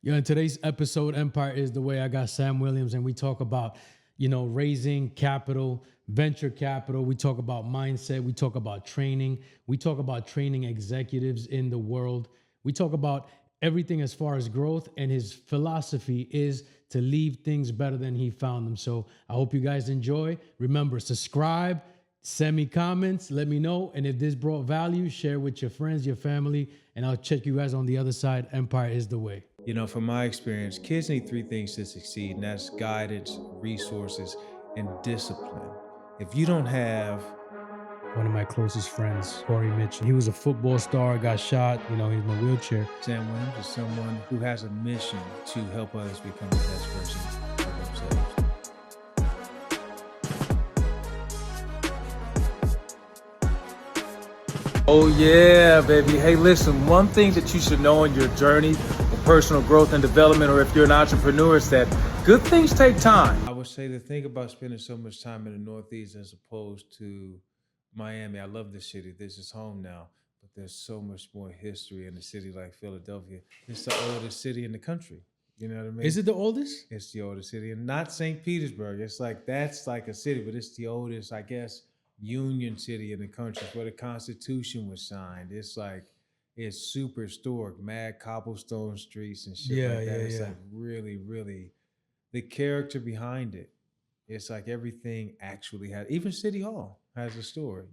Yeah, in today's episode, Empire is the Way, I got Sam Williams, and we talk about, raising capital, venture capital. We talk about mindset. We talk about training. We talk about training executives in the world. We talk about everything as far as growth, and his philosophy is to leave things better than he found them. So I hope you guys enjoy. Remember, subscribe, send me comments, let me know. And if this brought value, share with your friends, your family, and I'll check you guys on the other side. Empire is the way. You know, from my experience, kids need three things to succeed, and that's guidance, resources, and discipline. If you don't have One of my closest friends, Corey Mitchell, he was a football star, got shot, he's in a wheelchair. Sam Williams, is someone who has a mission to help others become the best version of themselves. Oh yeah, baby. Hey, listen, one thing that you should know on your journey of personal growth and development, or if you're an entrepreneur, is that good things take time. I would say the thing about spending so much time in the Northeast as opposed to Miami, I love this city. This is home now, but there's so much more history in a city like Philadelphia. It's the oldest city in the country. You know what I mean? Is it the oldest? It's the oldest city, and not St. Petersburg. It's like, that's like a city, but it's the oldest, I guess, Union City in the country. It's where the Constitution was signed. It's like, it's super historic, mad cobblestone streets and shit like that. It's like really, really the character behind it. It's like everything actually has, even City Hall has a story.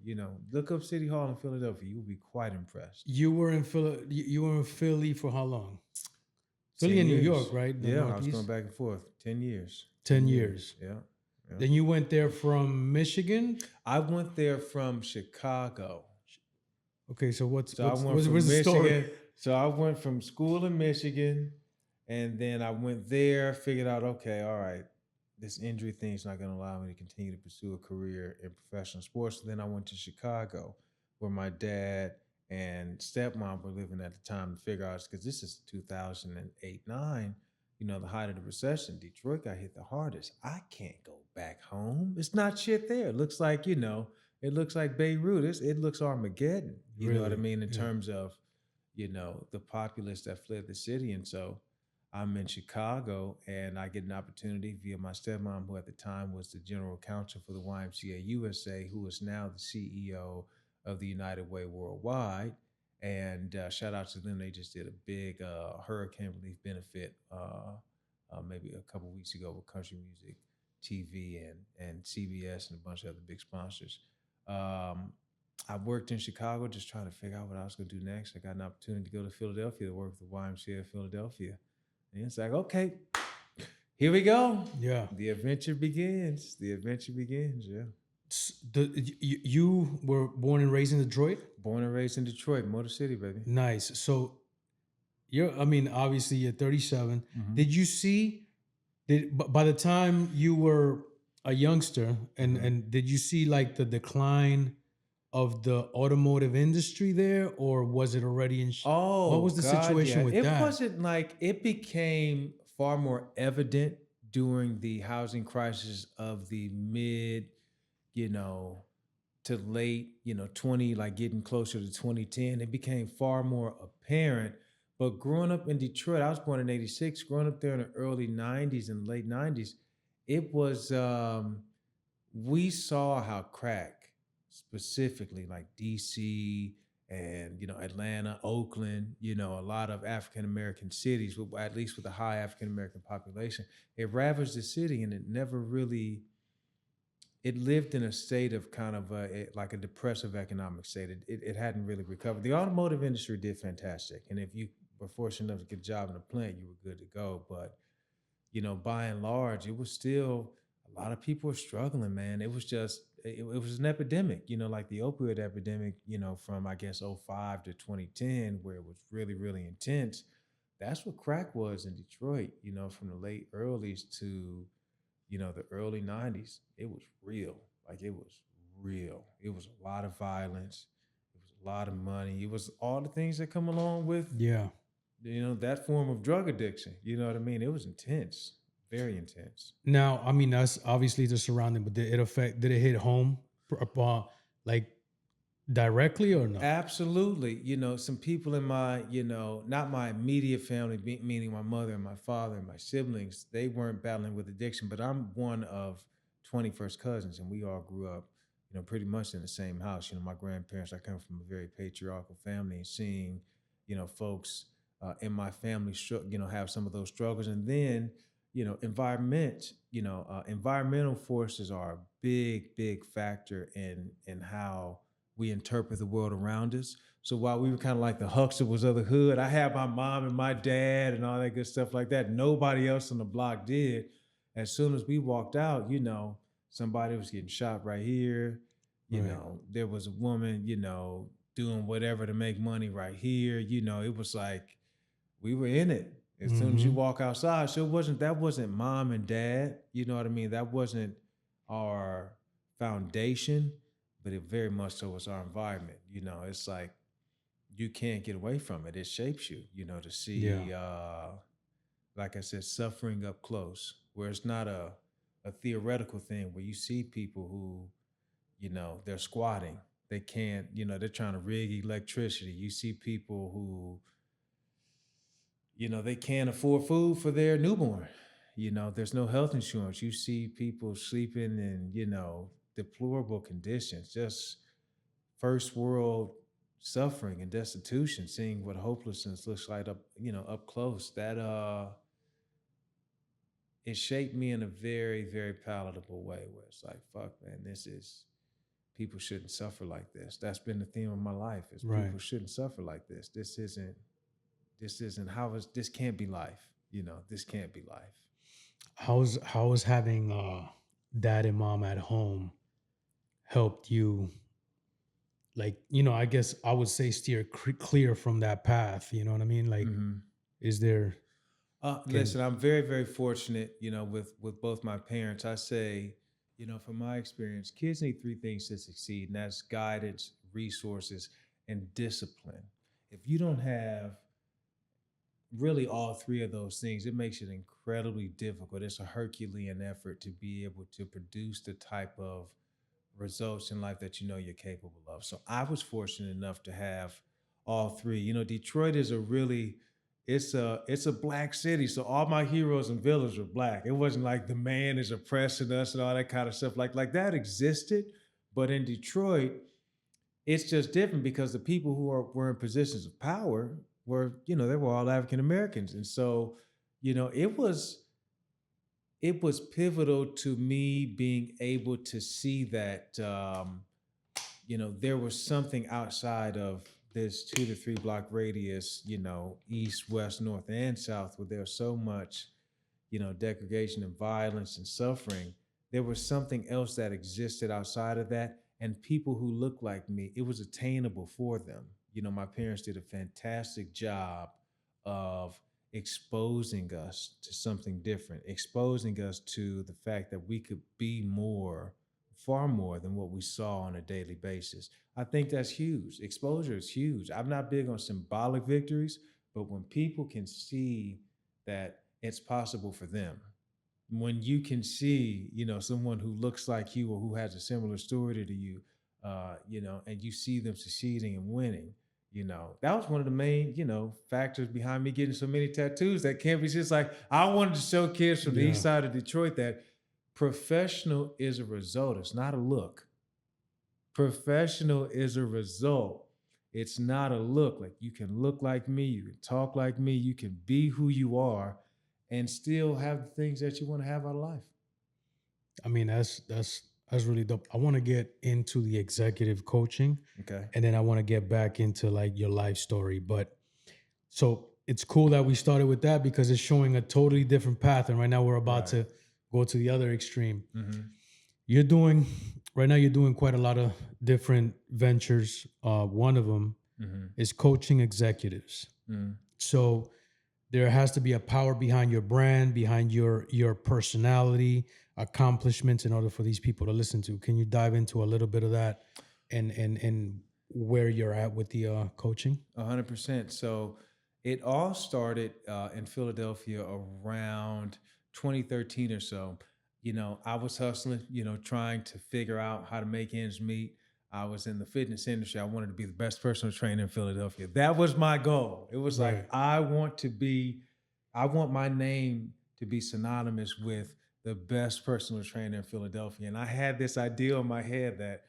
Look up City Hall in Philadelphia. You'll be quite impressed. You were in Philly for how long? Philly in New York, right? Yeah, Northeast? I was going back and forth. 10 years. 10 years. Yeah. Then you went there from Michigan? I went there from Chicago. Okay, so what's the story? So I went from school in Michigan, and then I went there, figured out, okay, all right, this injury thing is not going to allow me to continue to pursue a career in professional sports. So then I went to Chicago, where my dad and stepmom were living at the time, to figure out, because this is 2008-9, the height of the recession. Detroit got hit the hardest. I can't go back home. It's not shit there. It looks like, it looks like Beirut. It looks Armageddon. You know what I mean? In terms of, the populace that fled the city. And so I'm in Chicago, and I get an opportunity via my stepmom, who at the time was the general counsel for the YMCA USA, who is now the CEO of the United Way Worldwide. And shout out to them. They just did a big hurricane relief benefit maybe a couple weeks ago with Country Music TV and CBS and a bunch of other big sponsors. I worked in Chicago just trying to figure out what I was going to do next. I got an opportunity to go to Philadelphia to work with the YMCA of Philadelphia. And it's like, okay, here we go. Yeah. The adventure begins. Yeah. You were born and raised in Detroit? Born and raised in Detroit, Motor City, baby. Nice. So obviously you're 37. Mm-hmm. Did you see, by the time you were a youngster, and did you see like the decline of the automotive industry there, or was it already in? What was the situation with that? It wasn't like, it became far more evident during the housing crisis of the mid, to late, 20, like getting closer to 2010. It became far more apparent. But growing up in Detroit, I was born in 86, growing up there in the early 90s and late 90s, it was, we saw how crack, specifically like DC and, Atlanta, Oakland, a lot of African-American cities, at least with a high African-American population, it ravaged the city, and it never really, it lived in a state of kind of like a depressive economic state. It hadn't really recovered. The automotive industry did fantastic. And if you were fortunate enough to get a job in a plant, you were good to go. But, by and large, it was still, a lot of people were struggling, man. It was just, it was an epidemic, like the opioid epidemic, from, I guess, 05 to 2010, where it was really, really intense. That's what crack was in Detroit, from the late earlies to, the early 90s. It was real. Like, it was real. It was a lot of violence. It was a lot of money. It was all the things that come along with, that form of drug addiction. You know what I mean? It was intense. Very intense. Now, that's obviously the surrounding, but did it hit home? Like, directly or no? Absolutely. Some people in my, not my immediate family, meaning my mother and my father and my siblings, they weren't battling with addiction, but I'm one of 21st cousins, and we all grew up, pretty much in the same house. My grandparents, I come from a very patriarchal family, and seeing, folks in my family, have some of those struggles. And then, environmental forces are a big, big factor in how we interpret the world around us. So while we were kind of like the Huxtables of the hood, I had my mom and my dad and all that good stuff like that. Nobody else on the block did. As soon as we walked out, somebody was getting shot right here. Right. There was a woman, doing whatever to make money right here. It was like we were in it as soon as you Mm-hmm. walk outside. So that wasn't mom and dad. You know what I mean? That wasn't our foundation, but it very much so was our environment. It's like you can't get away from it. It shapes you, to Yeah. see like I said, suffering up close, where it's not a theoretical thing where you see people who, they're squatting. They can't, they're trying to rig electricity. You see people who, they can't afford food for their newborn. There's no health insurance. You see people sleeping in, deplorable conditions, just first world suffering and destitution, seeing what hopelessness looks like up close. That it shaped me in a very, very palatable way where it's like, fuck, man, people shouldn't suffer like this. That's been the theme of my life is Right. people shouldn't suffer like this. This can't be life. This can't be life. How's having dad and mom at home helped you, like, I guess I would say steer clear from that path, you know what I mean? Like, Hmm. is there can Listen, I'm very, very fortunate, with both my parents. I say, from my experience, kids need three things to succeed, and that's guidance, resources, and discipline. If you don't have really all three of those things, it makes it incredibly difficult. It's a Herculean effort to be able to produce the type of results in life that you're capable of. So I was fortunate enough to have all three. Detroit is it's a black city. So all my heroes and villains were black. It wasn't like the man is oppressing us and all that kind of stuff. Like that existed, but in Detroit, it's just different because the people were in positions of power they were all African Americans. And so, it was pivotal to me being able to see that there was something outside of this 2 to 3 block radius, east, west, north, and south, where there's so much, degradation and violence and suffering. There was something else that existed outside of that. And people who looked like me, it was attainable for them. My parents did a fantastic job of exposing us to something different, exposing us to the fact that we could be more, far more than what we saw on a daily basis. I think that's huge. Exposure is huge. I'm not big on symbolic victories, but when people can see that it's possible for them, when you can see, someone who looks like you or who has a similar story to you, and you see them succeeding and winning, that was one of the main, factors behind me getting so many tattoos. That campus, just like I wanted to show kids from the yeah. east side of Detroit that professional is a result. It's not a look. Professional is a result. It's not a look. Like you can look like me, you can talk like me, you can be who you are and still have the things that you want to have out of life. I mean, that's really dope. I want to get into the executive coaching, Okay. and then I want to get back into like your life story. But so it's cool that we started with that because it's showing a totally different path. And right now we're about Right. to go to the other extreme. Mm-hmm. You're doing right now. You're doing quite a lot of different ventures. One of them Mm-hmm. is coaching executives. Mm-hmm. So there has to be a power behind your brand, behind your personality, accomplishments in order for these people to listen to. Can you dive into a little bit of that and where you're at with the coaching? 100%. So it all started in Philadelphia around 2013 or so. I was hustling, trying to figure out how to make ends meet. I was in the fitness industry. I wanted to be the best personal trainer in Philadelphia. That was my goal. It was like, Right. I want my name to be synonymous with the best personal trainer in Philadelphia. And I had this idea in my head that,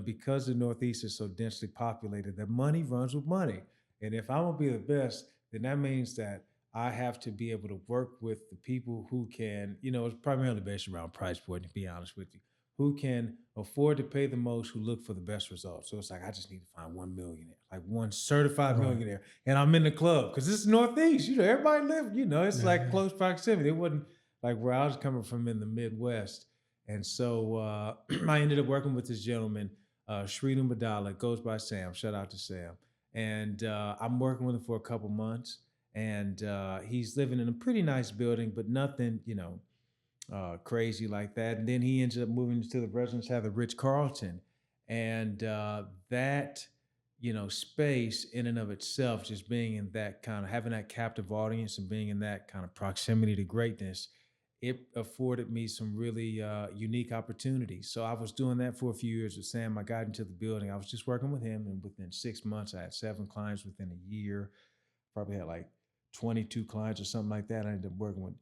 because the Northeast is so densely populated, that money runs with money. And if I'm gonna be the best, then that means that I have to be able to work with the people who can, it's primarily based around price point, to be honest with you, who can afford to pay the most, who look for the best results. So it's like, I just need to find one millionaire, like one certified Right. millionaire. And I'm in the club because this is Northeast, everybody live, it's Yeah. like Yeah. close proximity. It wasn't like where I was coming from in the Midwest. And so I ended up working with this gentleman, Shrinu Madala, goes by Sam. Shout out to Sam. And I'm working with him for a couple months. And he's living in a pretty nice building, but nothing, crazy like that. And then he ends up moving to the residence of the Ritz Carlton, and that space in and of itself, just being in that kind of having that captive audience and being in that kind of proximity to greatness, it afforded me some really unique opportunities. So I was doing that for a few years with Sam. I got into the building. I was just working with him, and within 6 months, I had 7 clients. Within a year, probably had like 22 clients or something like that. I ended up working with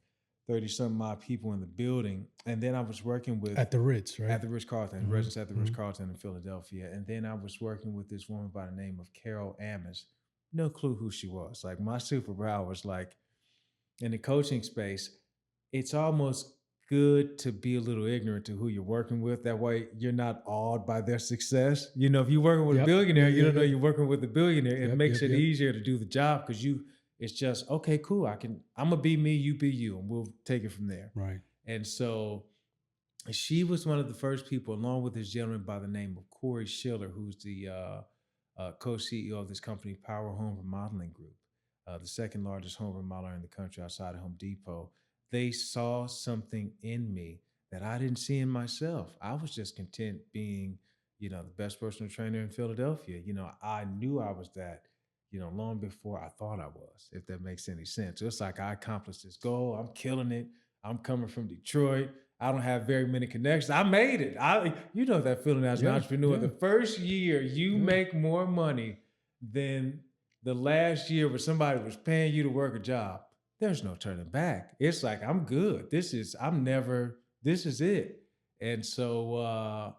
30 some odd people in the building. And then I was working with At the Ritz, right? at the Ritz Carlton, Mhm, residence at the Ritz mhm. Carlton in Philadelphia. And then I was working with this woman by the name of Carol Amis. No clue who she was. Like my superpower was like in the coaching space, it's almost good to be a little ignorant to who you're working with. That way you're not awed by their success. If you're working with a Yep. Yeah. billionaire, you Yeah. don't know Yeah. you're working with a billionaire. It Yep. makes Yep. it Yep. easier to do the job because it's just, okay, cool. I'm gonna be me, you be you, and we'll take it from there. Right. And so she was one of the first people, along with this gentleman by the name of Corey Schiller, who's the co-CEO of this company, Power Home Remodeling Group, the second largest home remodeler in the country outside of Home Depot. They saw something in me that I didn't see in myself. I was just content being, the best personal trainer in Philadelphia. I knew I was that, long before I thought I was, if that makes any sense. So it's like I accomplished this goal. I'm killing it. I'm coming from Detroit. I don't have very many connections. I made it. That feeling as an Yeah. entrepreneur. Yeah. The first year you Yeah. make more money than the last year where somebody was paying you to work a job. There's no turning back. It's like, I'm good. This is it. And so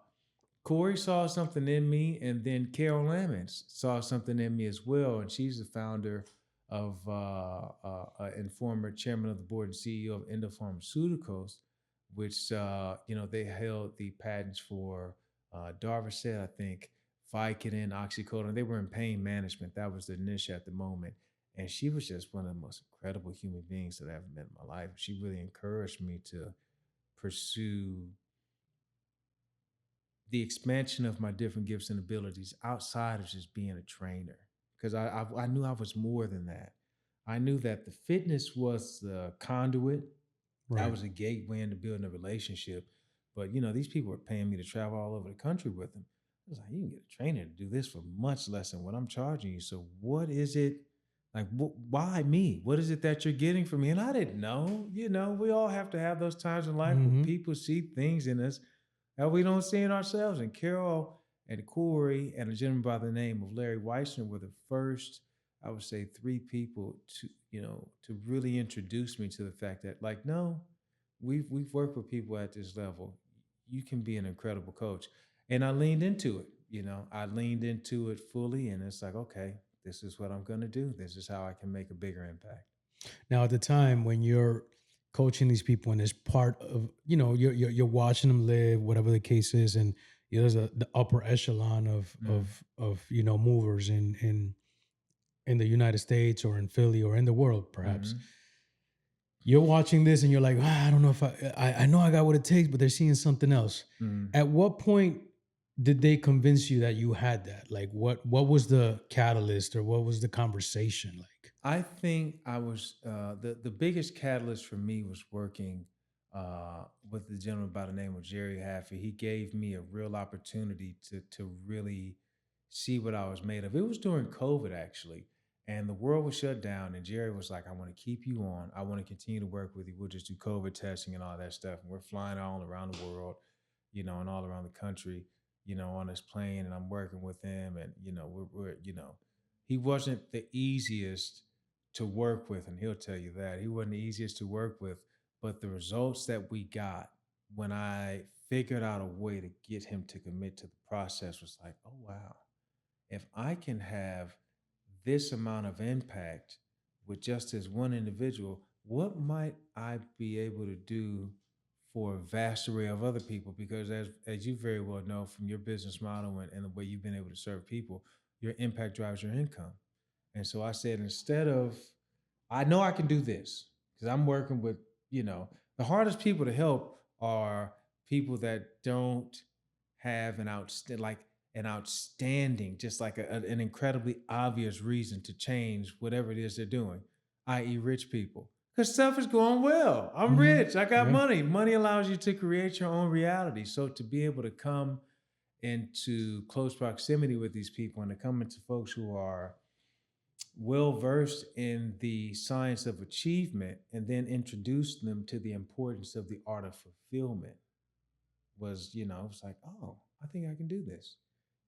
Corey saw something in me, and then Carol Lamons saw something in me as well. And she's the founder of and former chairman of the board and CEO of Endo Pharmaceuticals, which they held the patents for Darvocet, I think, Vicodin, oxycodone. They were in pain management. That was the niche at the moment. And she was just one of the most incredible human beings that I've ever met in my life. She really encouraged me to pursue the expansion of my different gifts and abilities outside of just being a trainer, because I knew I was more than that. I knew that the fitness was the conduit, that Right. was a gateway into building a relationship. But these people were paying me to travel all over the country with them. I was like, you can get a trainer to do this for much less than what I'm charging you. So what is it? Like, why me? What is it that you're getting from me? And I didn't know. We all have to have those times in life where Mm-hmm. people see things in us that we don't see in ourselves. And Carol and Corey and a gentleman by the name of Larry Weissner were the first, I would say, three people to really introduce me to the fact that, like, no, we've worked with people at this level. You can be an incredible coach. And I leaned into it. I leaned into it fully, and it's like, okay, this is what I'm going to do. This is how I can make a bigger impact. Now, at the time when you're coaching these people, and as part of, you're watching them live, whatever the case is, and there's the upper echelon Mm, of movers in the United States or in Philly or in the world, perhaps. mhm, You're watching this and you're like, I don't know if I know I got what it takes, but they're seeing something else. mhm. At what point did they convince you that you had that? Like, what was the catalyst, or what was the conversation like? I think I was the biggest catalyst for me was working with the gentleman by the name of Jerry Haffey. He gave me a real opportunity to really see what I was made of. It was during COVID actually, and the world was shut down. And Jerry was like, "I want to keep you on. I want to continue to work with you. We'll just do COVID testing and all that stuff. And we're flying all around the world, and all around the country." on his plane, and I'm working with him, and we're he wasn't the easiest to work with, and he'll tell you that he wasn't the easiest to work with. But the results that we got when I figured out a way to get him to commit to the process was like, oh wow, if I can have this amount of impact with just this one individual, what might I be able to do for a vast array of other people? Because as you very well know from your business model and the way you've been able to serve people, your impact drives your income. And so I said, instead of, I know I can do this because I'm working with, the hardest people to help are people that don't have an outstanding, just like an incredibly obvious reason to change whatever it is they're doing, i.e., rich people. Because stuff is going well. I'm Hmm. rich. I got Yeah. money. Money allows you to create your own reality. So to be able to come into close proximity with these people and to come into folks who are well versed in the science of achievement and then introduce them to the importance of the art of fulfillment was, it's like, oh, I think I can do this.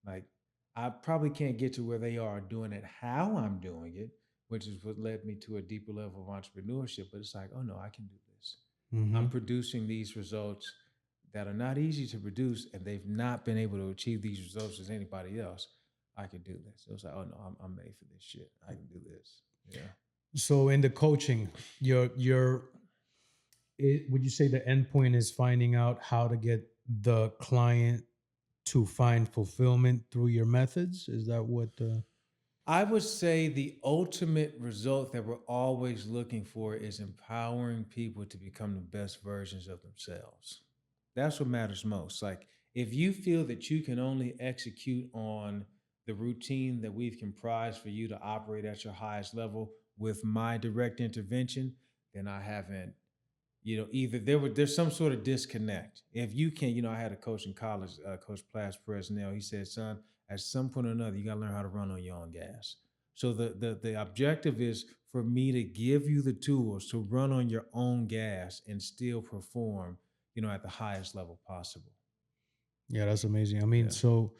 Like, I probably can't get to where they are doing it how I'm doing it, which is what led me to a deeper level of entrepreneurship. But it's like, oh no, I can do this. I'm Hmm. producing these results that are not easy to produce, and they've not been able to achieve these results as anybody else. I can do this. It was like, oh no, I'm made for this shit. I can do this. Yeah. So in the coaching, would you say the end point is finding out how to get the client to find fulfillment through your methods? Is that what? I would say the ultimate result that we're always looking for is empowering people to become the best versions of themselves. That's what matters most. Like, if you feel that you can only execute on the routine that we've comprised for you to operate at your highest level with my direct intervention, then I haven't, either there's some sort of disconnect. If you can, I had a coach in college, Coach Plas Presnell. He said, son, at some point or another, you got to learn how to run on your own gas. So the objective is for me to give you the tools to run on your own gas and still perform, at the highest level possible. Yeah, that's amazing. I mean, Yeah. so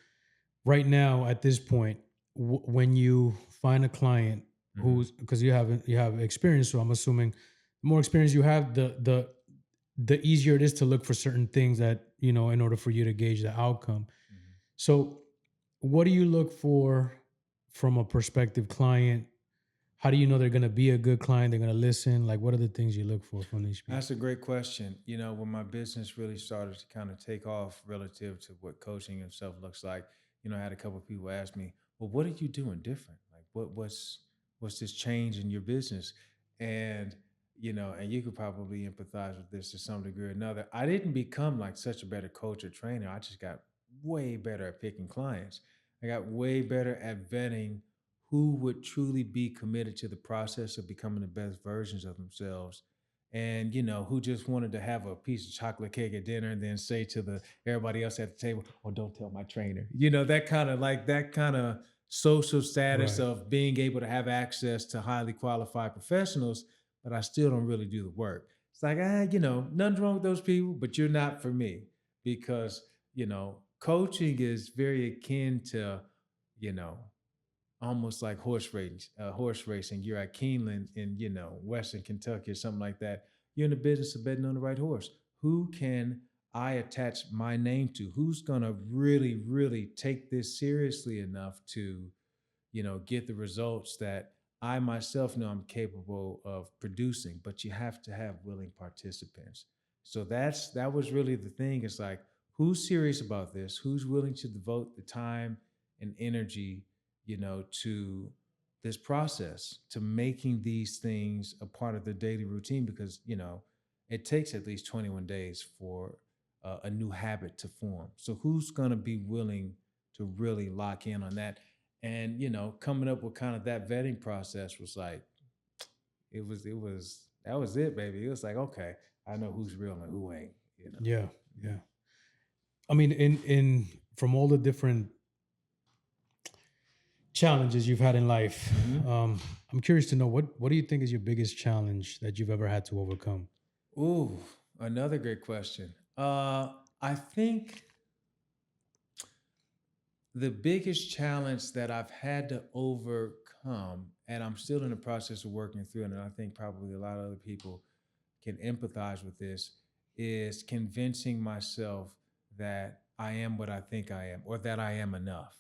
right now at this point, when you find a client Mm-hmm. who's, because you have experience, so I'm assuming the more experience you have, the easier it is to look for certain things that in order for you to gauge the outcome. Mm-hmm. So, what do you look for from a prospective client? How do you know they're going to be a good client? They're going to listen. Like, what are the things you look for from these people? That's a great question. When my business really started to kind of take off relative to what coaching itself looks like, I had a couple of people ask me, "Well, what are you doing different? Like, what's this change in your business?" And and you could probably empathize with this to some degree or another. I didn't become like such a better coach or trainer. I just got way better at picking clients. I got way better at vetting who would truly be committed to the process of becoming the best versions of themselves, and who just wanted to have a piece of chocolate cake at dinner and then say to the everybody else at the table, "Oh, don't tell my trainer." That kind of social status Right. of being able to have access to highly qualified professionals, but I still don't really do the work. It's like, nothing's wrong with those people, but you're not for me. Because coaching is very akin to you know almost like horse racing. You're at Keeneland in, Western Kentucky or something like that. You're in the business of betting on the right horse. Who can I attach my name to? Who's gonna really, really take this seriously enough to, get the results that I myself know I'm capable of producing? But you have to have willing participants. So that was really the thing. It's like, who's serious about this? Who's willing to devote the time and energy, to this process, to making these things a part of their daily routine? Because it takes at least 21 days for a new habit to form. So who's going to be willing to really lock in on that? And coming up with kind of that vetting process was like, it was that was it, baby. It was like, okay, I know who's real and who ain't. Yeah. Yeah. I mean, in from all the different challenges you've had in life, Mm-hmm. I'm curious to know what do you think is your biggest challenge that you've ever had to overcome? Ooh, another great question. I think The biggest challenge that I've had to overcome, and I'm still in the process of working through it, and I think probably a lot of other people can empathize with this, is convincing myself that I am what I think I am, or that I am enough.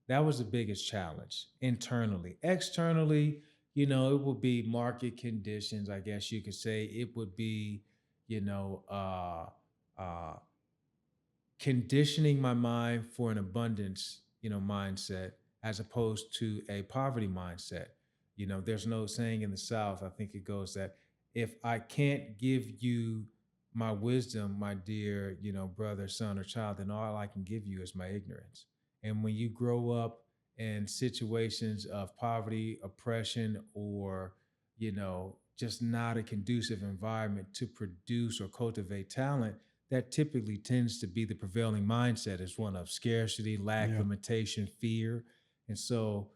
That was the biggest challenge internally. Externally, it would be market conditions, I guess you could say. It would be, you know, uh, conditioning my mind for an abundance, mindset as opposed to a poverty mindset. There's no saying in the South, I think it goes that if I can't give you my wisdom, my dear, brother, son, or child, then all I can give you is my ignorance. And when you grow up in situations of poverty, oppression, or, just not a conducive environment to produce or cultivate talent, that typically tends to be the prevailing mindset, is one of scarcity, lack, Yeah. limitation, fear. And so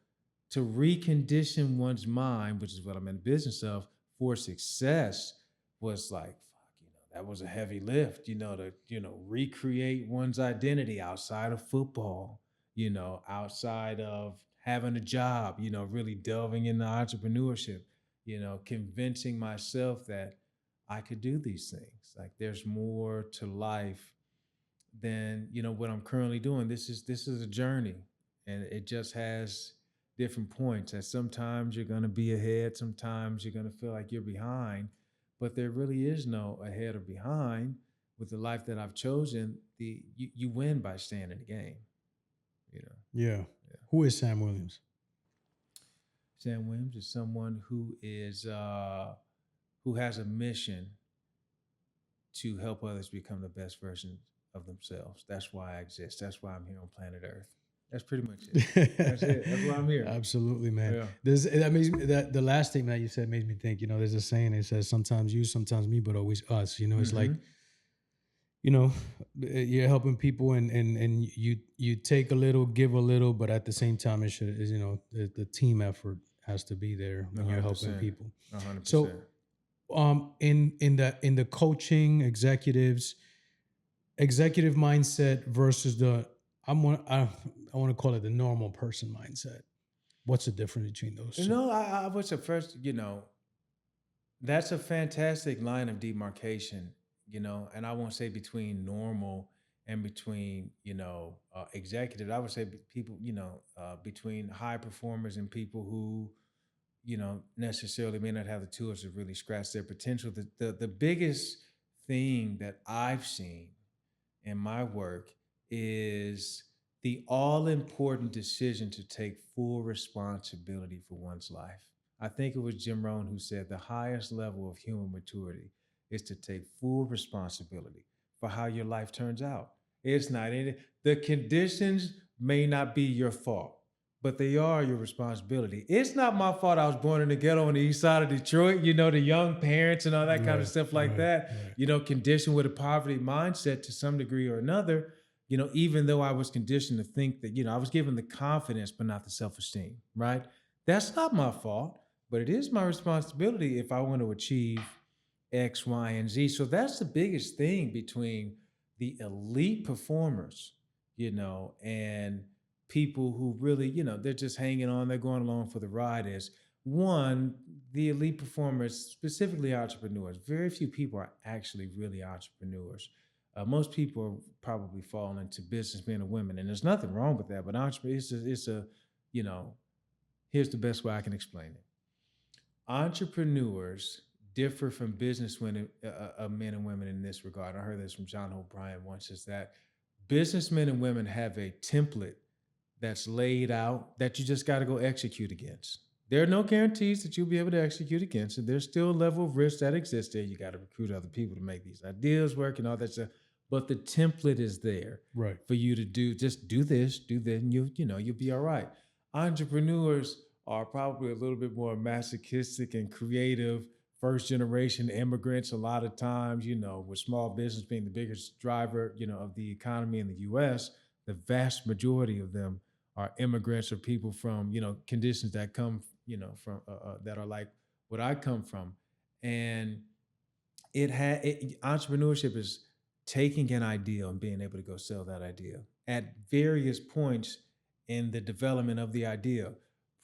to recondition one's mind, which is what I'm in the business of, for success was like, fuck, that was a heavy lift, to recreate one's identity outside of football, outside of having a job, really delving into entrepreneurship, convincing myself that I could do these things. Like there's more to life than, what I'm currently doing. This is a journey, and it just has different points. And sometimes you're going to be ahead, sometimes you're going to feel like you're behind, but there really is no ahead or behind. With the life that I've chosen, you win by staying in the game. You know, Yeah. yeah. Who is Sam Williams? Sam Williams is someone who has a mission to help others become the best version of themselves. That's why I exist. That's why I'm here on planet Earth. That's pretty much it. That's it. That's why I'm here. Absolutely, man. Yeah. That makes me, that the last thing that you said made me think. There's a saying that says sometimes you, sometimes me, but always us. It's like, you're helping people, and you take a little, give a little, but at the same time, it should is the team effort has to be there when you're helping 100%. people. 100%. So, in the coaching executive mindset versus the I want to call it the normal person mindset. What's the difference between those two? I was at first, that's a fantastic line of demarcation, and I won't say between normal and between, executive. I would say people, between high performers and people who, necessarily may not have the tools to really scratch their potential. The biggest thing that I've seen in my work is the all important decision to take full responsibility for one's life. I think it was Jim Rohn who said the highest level of human maturity is to take full responsibility for how your life turns out. It's not any, the conditions may not be your fault, but they are your responsibility. It's not my fault I was born in the ghetto on the east side of Detroit, the young parents and all that kind of stuff like that, conditioned with a poverty mindset to some degree or another, even though I was conditioned to think that, I was given the confidence, but not the self-esteem, right? That's not my fault, but it is my responsibility if I want to achieve X, Y, and Z. So that's the biggest thing between the elite performers, and people who really, they're just hanging on, they're going along for the ride, is one, the elite performers, specifically entrepreneurs. Very few people are actually really entrepreneurs. Most people are probably falling into businessmen and women, and there's nothing wrong with that. But here's the best way I can explain it. Entrepreneurs differ from businessmen, men and women in this regard. I heard this from John O'Brien once, is that businessmen and women have a template that's laid out that you just got to go execute against. There are no guarantees that you'll be able to execute against it. There's still a level of risk that exists there. You got to recruit other people to make these ideas work and all that stuff. But the template is there, right, for you to do. Just do this, do that, and you'll be all right. Entrepreneurs are probably a little bit more masochistic and creative. First generation immigrants, a lot of times, with small business being the biggest driver, of the economy in the U.S., the vast majority of them are immigrants or people from, conditions that come, from that are like what I come from. And entrepreneurship is taking an idea and being able to go sell that idea at various points in the development of the idea,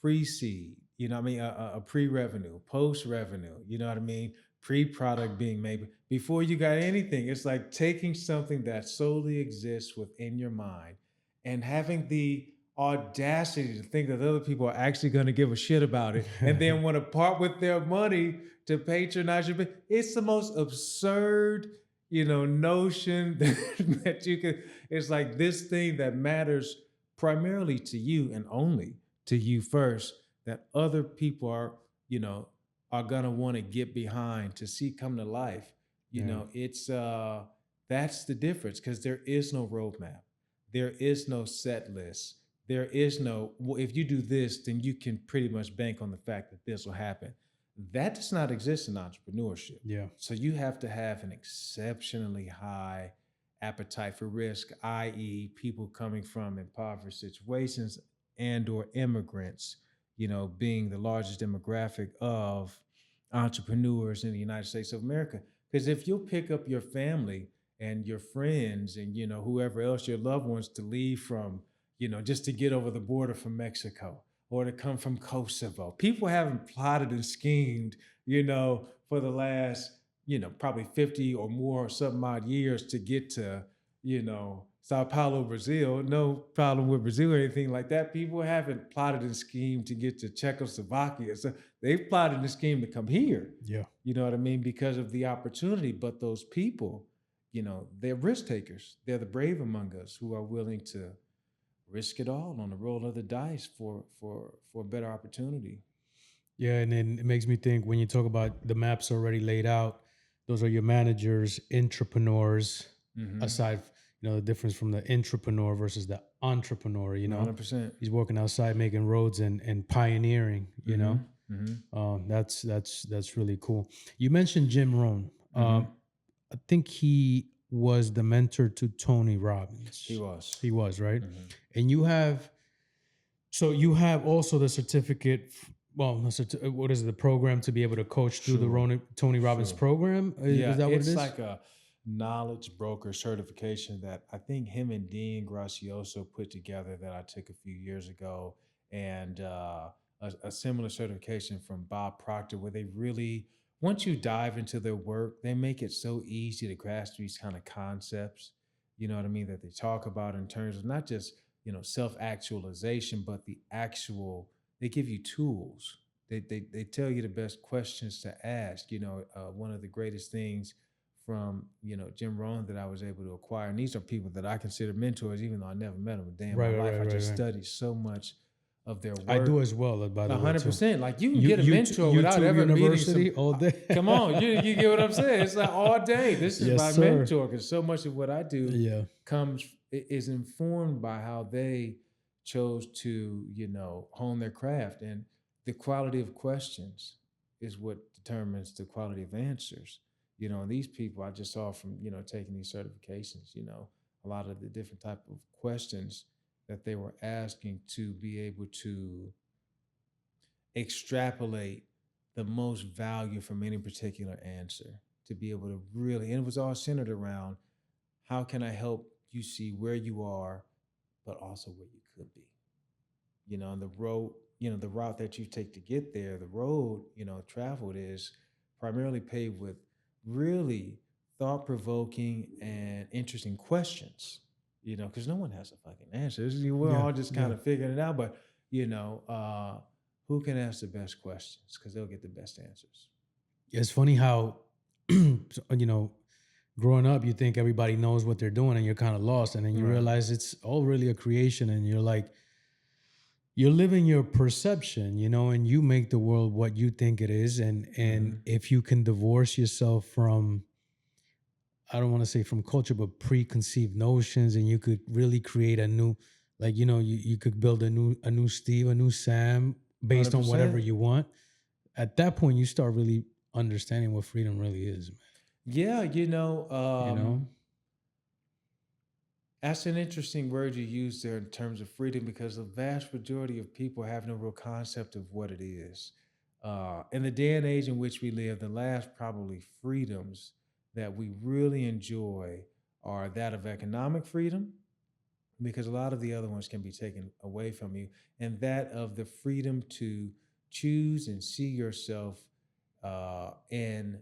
pre-seed, you know what I mean, a pre-revenue, post-revenue, you know what I mean, pre-product being made before you got anything. It's like taking something that solely exists within your mind and having the audacity to think that other people are actually going to give a shit about it and then want to part with their money to patronize your business. It's the most absurd, notion that you could. It's like this thing that matters primarily to you and only to you first, that other people are gonna want to get behind to see come to life. Yeah. It's that's the difference, because there is no roadmap, there is no set list, there is no, well, if you do this, then you can pretty much bank on the fact that this will happen. That does not exist in entrepreneurship. Yeah. So you have to have an exceptionally high appetite for risk, i.e., people coming from impoverished situations and or immigrants, being the largest demographic of entrepreneurs in the United States of America. Because if you'll pick up your family and your friends and whoever else, your loved ones, to leave from, just to get over the border from Mexico or to come from Kosovo, people haven't plotted and schemed, for the last, probably 50 or more or some odd years to get to, Sao Paulo, Brazil. No problem with Brazil or anything like that. People haven't plotted and schemed to get to Czechoslovakia. So they've plotted and schemed to come here. Yeah. You know what I mean? Because of the opportunity. But those people, they're risk takers. They're the brave among us who are willing to risk it all on the roll of the dice for a better opportunity. Yeah, and then it makes me think, when you talk about the maps already laid out, those are your managers, entrepreneurs. Aside, the difference from the entrepreneur versus the entrepreneur. 100%. He's working outside, making roads and pioneering. That's really cool. You mentioned Jim Rohn. I think he was the mentor to Tony Robbins. He was. He was, right? And you have also the certificate. Well, what is it, the program to be able to coach through the Tony Robbins program? Is that what it is? It's like a knowledge broker certification that I think him and Dean Gracioso put together, that I took a few years ago, and a similar certification from Bob Proctor, where they really, once you dive into their work, they make it so easy to grasp these kind of concepts, you know what I mean, that they talk about in terms of not just, self-actualization, but they give you tools. They tell you the best questions to ask. One of the greatest things from, Jim Rohn that I was able to acquire, and these are people that I consider mentors, even though I never met them a day in my life. I just studied so much of their work. I do as well, by the way. 100%. Like, you can get a mentor without ever University meeting all day. Come on, you get what I'm saying? It's like all day. This is my mentor, because so much of what I do is informed by how they chose to, hone their craft. And the quality of questions is what determines the quality of answers. And these people I just saw from, taking these certifications, a lot of the different type of questions that they were asking, to be able to extrapolate the most value from any particular answer, to be able to really, and it was all centered around, how can I help you see where you are, but also where you could be, and the road, the route that you take to get there, the road, traveled is primarily paved with really thought-provoking and interesting questions, because no one has a fucking answer. We're all just kind of figuring it out, but, who can ask the best questions, because they'll get the best answers. It's funny how, growing up, you think everybody knows what they're doing and you're kind of lost. And then you realize it's all really a creation, and you're like, you're living your perception, and you make the world what you think it is. And if you can divorce yourself from, I don't want to say from culture, but preconceived notions, and you could really create a new, like, you could build a new Steve, a new Sam, based 100%. on whatever you want. At that point, you start really understanding what freedom really is, man. Yeah, that's an interesting word you use there in terms of freedom, because the vast majority of people have no real concept of what it is. In the day and age in which we live, the last probably freedoms that we really enjoy are that of economic freedom because a lot of the other ones can be taken away from you, and that of the freedom to choose and see yourself and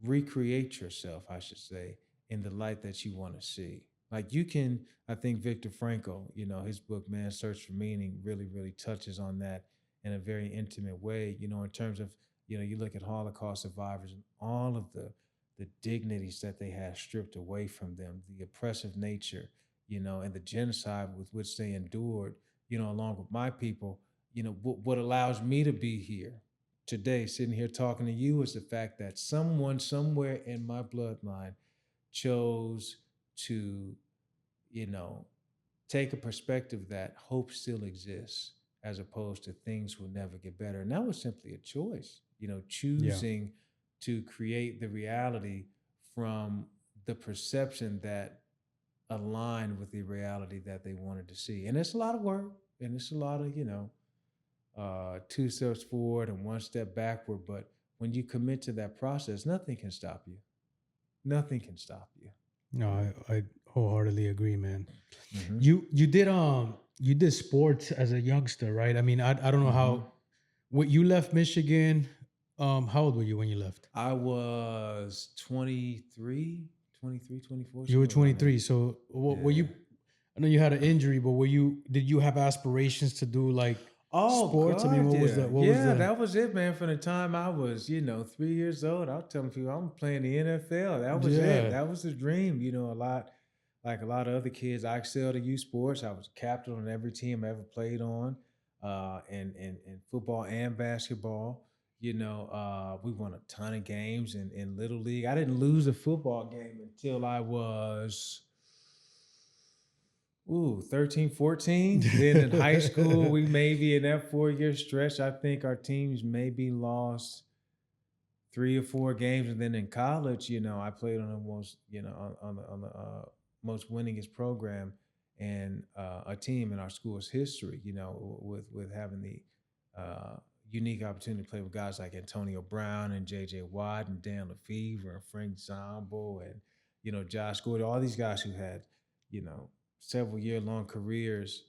recreate yourself, I should say, in the light that you want to see. Like you can, I think Viktor Frankl, his book Man's Search for Meaning really, really touches on that in a very intimate way. In terms of, you look at Holocaust survivors and all of the dignities that they had stripped away from them, the oppressive nature, and the genocide with which they endured, along with my people. What allows me to be here today, sitting here talking to you, is the fact that someone somewhere in my bloodline chose to, you know, take a perspective that hope still exists as opposed to things will never get better. And that was simply a choice, Yeah. choosing to create the reality from the perception that aligned with the reality that they wanted to see. And it's a lot of work, and it's a lot of, two steps forward and one step backward. But when you commit to that process, nothing can stop you. Nothing can stop you. No, I wholeheartedly agree, man. Mm-hmm. You did sports as a youngster, right? I mean, I don't know Mm-hmm. how what you left Michigan. How old were you when you left? I was 23, 23, 24, You were somewhere around there. 23. So what were Yeah. you? I know you had an injury, but did you have aspirations to do like Oh sports? I mean, God, what was yeah. the what was Yeah, the that was it, man. From the time I was, 3 years old, I was telling people I'm playing the NFL. That was it. yeah. That was the dream. A lot of other kids, I excelled at youth sports. I was captain on every team I ever played on, in football and basketball. We won a ton of games in Little League. I didn't lose a football game until I was 13, 14. Then in high school, we maybe in that 4 year stretch, I think our teams maybe lost 3 or 4 games. And then in college, I played on the most, on the most winningest program and a team in our school's history, with having the unique opportunity to play with guys like Antonio Brown and JJ Watt and Dan Lefevre and Frank Zombo and, Josh Gordon, all these guys who had, you know, several year long careers,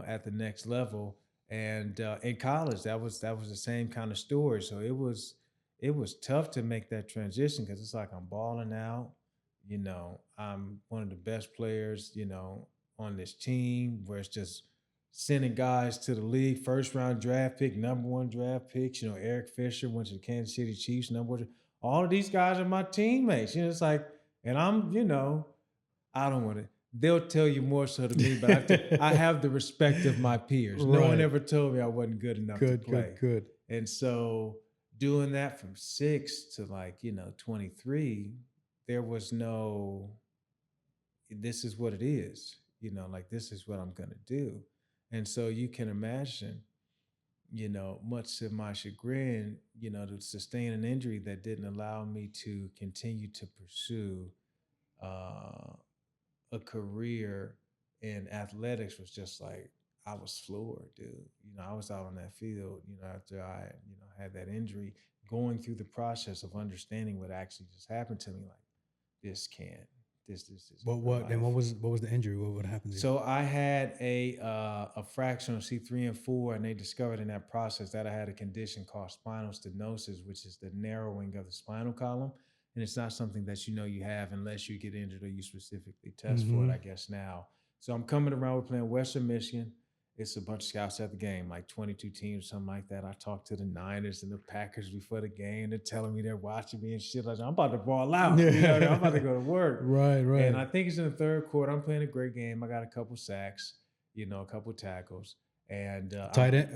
at the next level. And in college, that was the same kind of story. So it was tough to make that transition because it's like I'm balling out. I'm one of the best players, on this team where it's just sending guys to the league, first round draft pick, number one draft picks. Eric Fisher went to the Kansas City Chiefs, number one. All of these guys are my teammates. It's like, and I'm, I don't want to. They'll tell you more so to me, but I have the respect of my peers. No one Right. ever told me I wasn't good enough to play. Good. And so doing that from 6 to 23, there was no, this is what it is, like this is what I'm going to do. And so you can imagine, much to my chagrin, to sustain an injury that didn't allow me to continue to pursue uh, a career in athletics was just like, I was floored, dude. I was out on that field, after I, had that injury, going through the process of understanding what actually just happened to me. Like, this can't, this isn't real life. What was the injury? What happened to you? So I had a fraction of C3 and 4, and they discovered in that process that I had a condition called spinal stenosis, which is the narrowing of the spinal column. And it's not something that you have unless you get injured or you specifically test for it, I guess now. So I'm coming around. We're playing Western Michigan. It's a bunch of scouts at the game, like 22 teams, something like that. I talked to the Niners and the Packers before the game. They're telling me they're watching me and shit like that. I'm about to ball out. I'm about to go to work. Right. And I think it's in the third quarter. I'm playing a great game. I got a couple sacks, a couple tackles. And Tight end,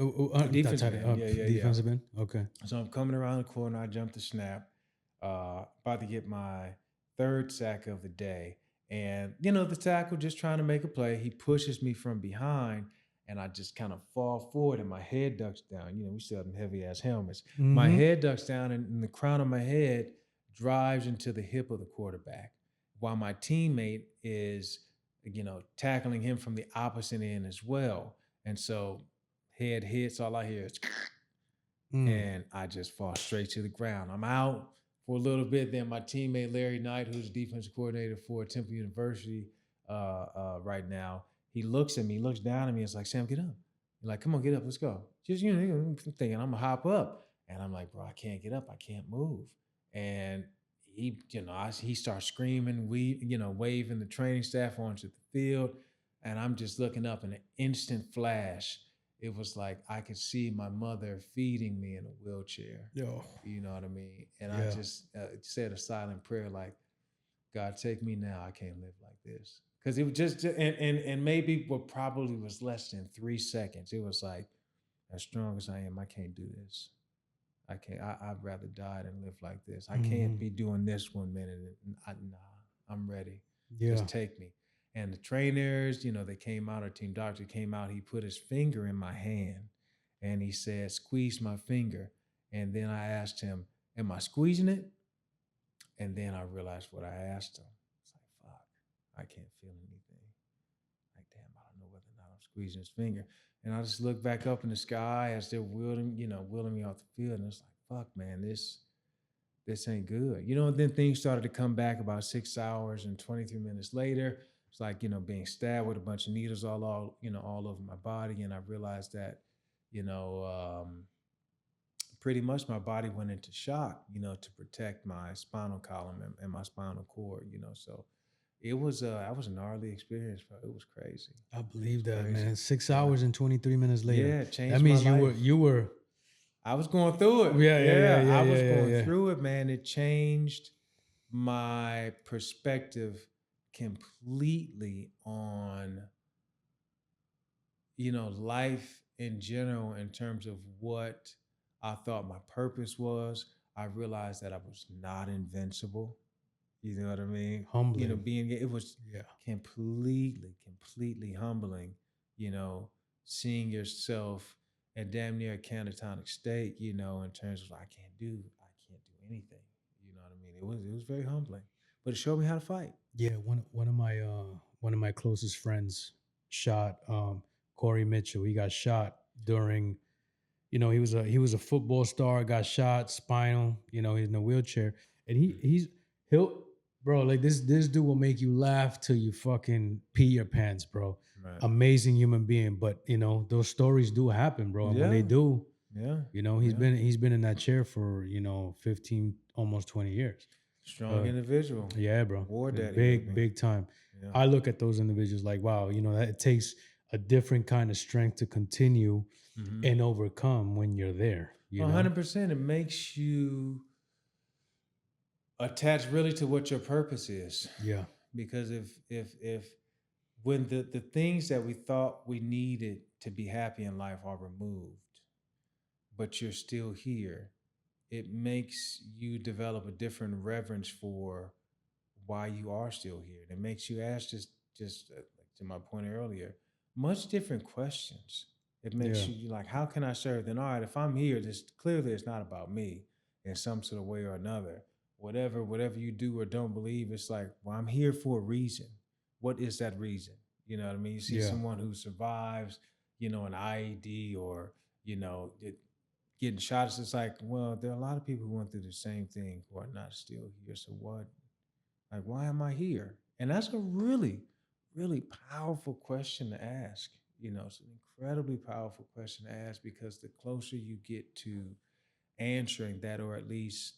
defensive tight end. end. Yeah. Defensive end. Okay. So I'm coming around the corner. I jump the snap. About to get my third sack of the day. And, the tackle just trying to make a play. He pushes me from behind, and I just kind of fall forward, and my head ducks down. We still have them heavy ass helmets. My head ducks down, and the crown of my head drives into the hip of the quarterback, while my teammate is, tackling him from the opposite end as well. And so head hits, all I hear is, and I just fall straight to the ground. I'm out for a little bit. Then my teammate Larry Knight, who's the defensive coordinator for Temple University right now, he looks at me, he looks down at me. It's like, Sam, get up. He's like, come on, get up, let's go. Just, I'm thinking I'm gonna hop up. And I'm like, bro, I can't get up, I can't move. And he, he starts screaming, waving the training staff onto the field. And I'm just looking up in an instant flash. It was like I could see my mother feeding me in a wheelchair. Yo. You know what I mean? And I Yeah. just said a silent prayer like, God, take me now. I can't live like this. Because it was just, and maybe what probably was less than 3 seconds. It was like, as strong as I am, I can't do this. I can't. I'd rather die than live like this. I can't be doing this 1 minute. Nah, I'm ready. Yeah. Just take me. And the trainers, they came out. Our team doctor came out. He put his finger in my hand, and he said, "Squeeze my finger." And then I asked him, "Am I squeezing it?" And then I realized what I asked him. It's like, fuck, I can't feel anything. Like, damn, I don't know whether or not I'm squeezing his finger. And I just looked back up in the sky as they're wheeling me off the field. And it's like, fuck, man, this ain't good. And then things started to come back about 6 hours and 23 minutes later. It's like, being stabbed with a bunch of needles all over my body. And I realized that, pretty much my body went into shock, to protect my spinal column and my spinal cord, So it was that was a gnarly experience, bro. It was crazy. I believe that, crazy. man. 6 hours and 23 minutes later. Yeah, it changed that means my life. you were I was going through it. Yeah, I was going through it, man. It changed my perspective completely on life in general, in terms of what I thought my purpose was. I realized that I was not invincible. You know what I mean? humbling. It was completely humbling, seeing yourself at damn near a catatonic state, in terms of I can't do anything. You know what I mean? It was very humbling. But it showed me how to fight. Yeah, one of my closest friends shot Corey Mitchell. He got shot during, he was a football star, got shot, spinal, he's in a wheelchair. And he'll bro, like this dude will make you laugh till you fucking pee your pants, bro. Right. Amazing human being. But those stories do happen, bro. And when they do, he's been in that chair for, 15, almost 20 years. Strong individual. Yeah, bro. War daddy. Big time. Yeah. I look at those individuals like, wow, that it takes a different kind of strength to continue and overcome when you're there. 100%. It makes you attached really to what your purpose is. Yeah. Because if when the things that we thought we needed to be happy in life are removed, but you're still here, it makes you develop a different reverence for why you are still here. It makes you ask just to my point earlier, much different questions. It makes you like, how can I serve? Then, all right, if I'm here, this clearly it's not about me in some sort of way or another. Whatever you do or don't believe, it's like, well, I'm here for a reason. What is that reason? You know what I mean? You see someone who survives, an IED or, getting shot. It's like, well, there are a lot of people who went through the same thing who are not still here. So what? Like, why am I here? And that's a really, really powerful question to ask. It's an incredibly powerful question to ask, because the closer you get to answering that, or at least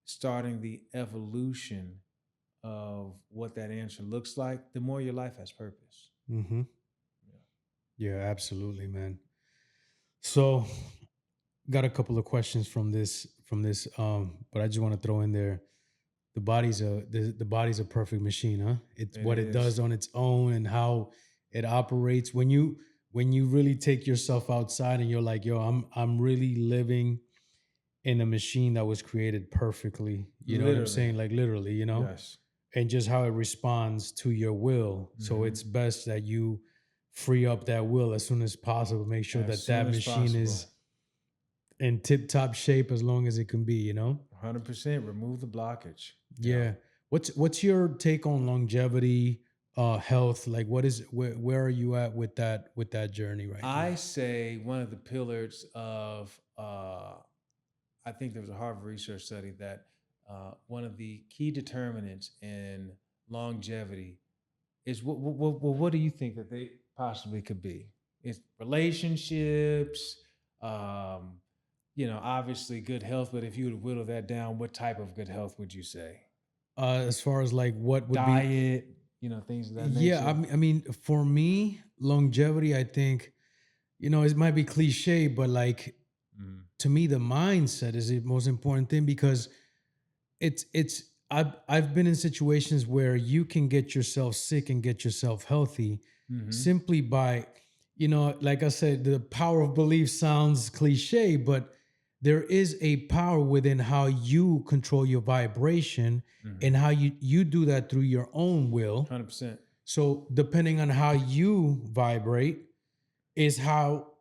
starting the evolution of what that answer looks like, the more your life has purpose. Mm-hmm. Yeah, absolutely, man. So got a couple of questions from this, but I just want to throw in there, the body's a perfect machine, huh? It's what it does on its own and how it operates. When you really take yourself outside and you're like, yo, I'm really living in a machine that was created perfectly. You know what I'm saying? Like literally, Yes. and just how it responds to your will. So it's best that you free up that will as soon as possible. Make sure that machine is in tip-top shape as long as it can be, 100%. Remove the blockage. Yeah. What's your take on longevity, health? Like where are you at with that journey right now? I say one of the pillars of I think there was a Harvard research study that one of the key determinants in longevity is what do you think that they possibly could be? It's relationships, um, obviously good health, but if you would whittle that down, what type of good health would you say? As far as like what would be, Diet, things of that yeah, nature. I mean, for me, longevity, I think, it might be cliche, but like Mhm. to me, the mindset is the most important thing because I've been in situations where you can get yourself sick and get yourself healthy Mhm. simply by, like I said, the power of belief sounds cliche, but there is a power within how you control your vibration and Mhm. how you do that through your own will. 100%. So depending on how you vibrate is how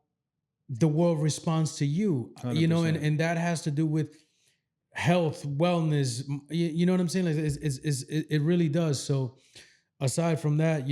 the world responds to you, and 100%. that has to do with health, wellness. You know what I'm saying? Like it really does. So aside from that,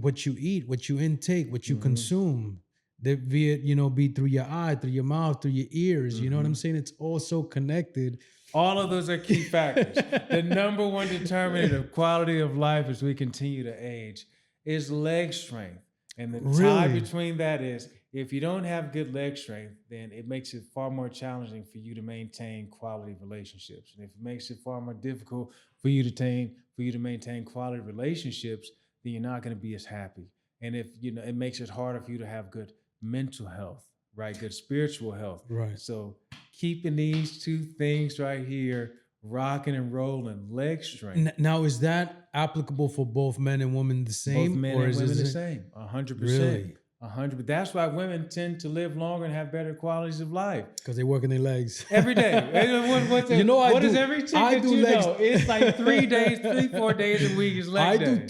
what you eat, what you intake, what you Mhm. consume, that be it, be through your eye, through your mouth, through your ears. You know what I'm Mhm. saying? It's all so connected. All of those are key factors. The number one determinant of quality of life as we continue to age is leg strength. And the tie Really? between that is if you don't have good leg strength, then it makes it far more challenging for you to maintain quality relationships. And if it makes it far more difficult for you to maintain quality relationships, then you're not going to be as happy. And if it makes it harder for you to have good mental health, right? Good spiritual health. Right. So keeping these two things right here, rocking and rolling, leg strength. Now, is that applicable for both men and women the Both same, men or and is women the this same, 100%. really 100. That's why women tend to live longer and have better qualities of life because they work in their legs? every day. I What is do. every chick I that do legs. It's like 3 days, 4 days a week is leg I do day.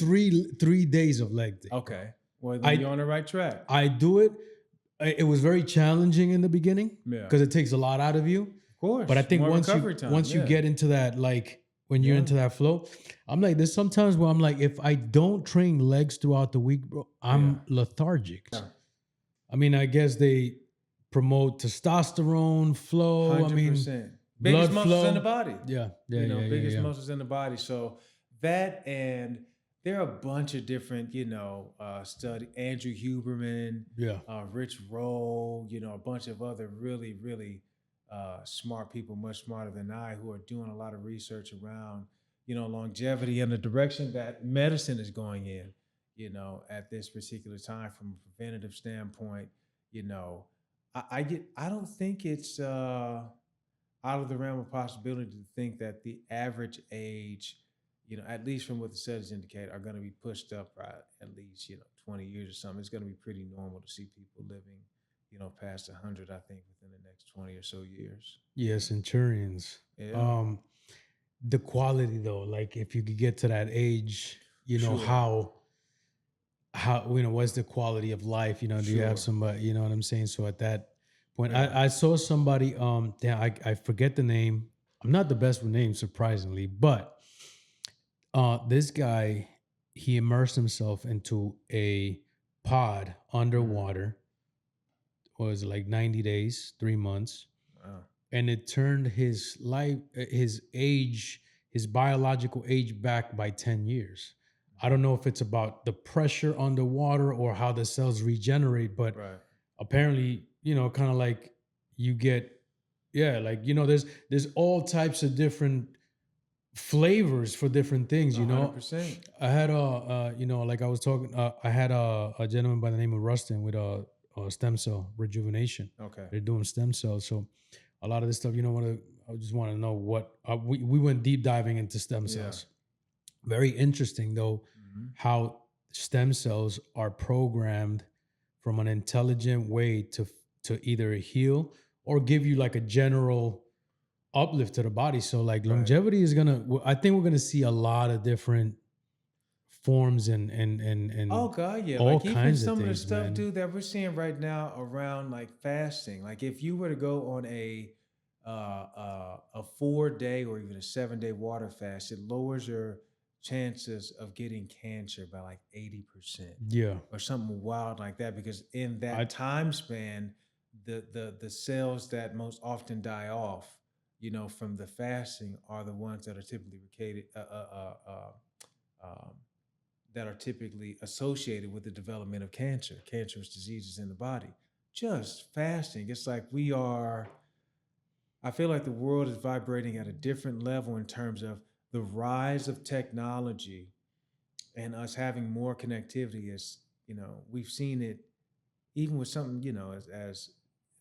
three days of leg day, bro. Okay. Well, then I you're on the right track. I do it. It was very challenging in the beginning Yeah. because it takes a lot out of you. Of course. But I think More once recovery time. you Yeah. get into that, like when you're Yeah. into that flow, I'm like, there's sometimes where I'm like, if I don't train legs throughout the week, bro, I'm lethargic. Yeah. I mean, I guess they promote testosterone flow. I mean, 100%. Biggest blood muscles in the flow. body. Yeah. Biggest muscles in the body. So that, and there are a bunch of different, study. Andrew Huberman, Yeah. Rich Roll, a bunch of other really, really smart people, much smarter than I, who are doing a lot of research around, longevity and the direction that medicine is going in, at this particular time from a preventative standpoint. You know, I don't think it's out of the realm of possibility to think that the average age, at least from what the studies indicate, are going to be pushed up by at least 20 years or something. It's going to be pretty normal to see people living, past 100. I think within the next 20 or so years. Yeah, centurions. Yeah, Um, the quality though, like if you could get to that age, sure, how what's the quality of life? Do you have sure. somebody? You know what I'm saying? So at that point, Yeah. I saw somebody. I forget the name. I'm not the best with names, surprisingly, but this guy, he immersed himself into a pod Mhm. underwater. Was it like 90 days, 3 months, Wow. and it turned his life, his age, his biological age back by 10 years. I don't know if it's about the pressure underwater or how the cells regenerate, but Right. apparently, kind of like you get, yeah, like, there's all types of different flavors for different things, 100%. I had like I was talking, I had a gentleman by the name of Rustin with stem cell rejuvenation. Okay. They're doing stem cells. So a lot of this stuff, I just want to know what we went deep diving into stem Yeah. cells. Very interesting though, Mhm. how stem cells are programmed from an intelligent way to either heal or give you like a general uplift to the body. So like Right. longevity is I think we're gonna see a lot of different forms and Oh God, yeah. all Like even kinds of some of the things, stuff, man. dude, that we're seeing right now around like fasting. Like if you were to go on a 4 day or even a 7 day water fast, it lowers your chances of getting cancer by like 80% Yeah. or something wild like that. Because in I that time span, the cells that most often die off, from the fasting are the ones that are typically um, that are typically associated with the development of cancer, cancerous diseases in the body. Just fasting. It's like I feel like the world is vibrating at a different level in terms of the rise of technology and us having more connectivity. We've seen it even with something, as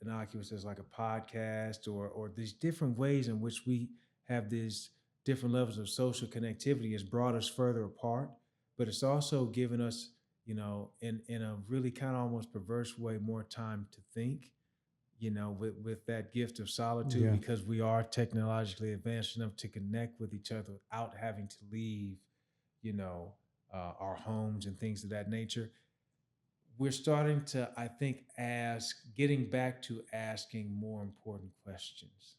innocuous as like a podcast or these different ways in which we have these different levels of social connectivity has brought us further apart, but it's also given us, in a really kind of almost perverse way, more time to think, with that gift of solitude, Yeah. because we are technologically advanced enough to connect with each other without having to leave, you know, our homes and things of that nature. We're starting to, I think, getting back to asking more important questions,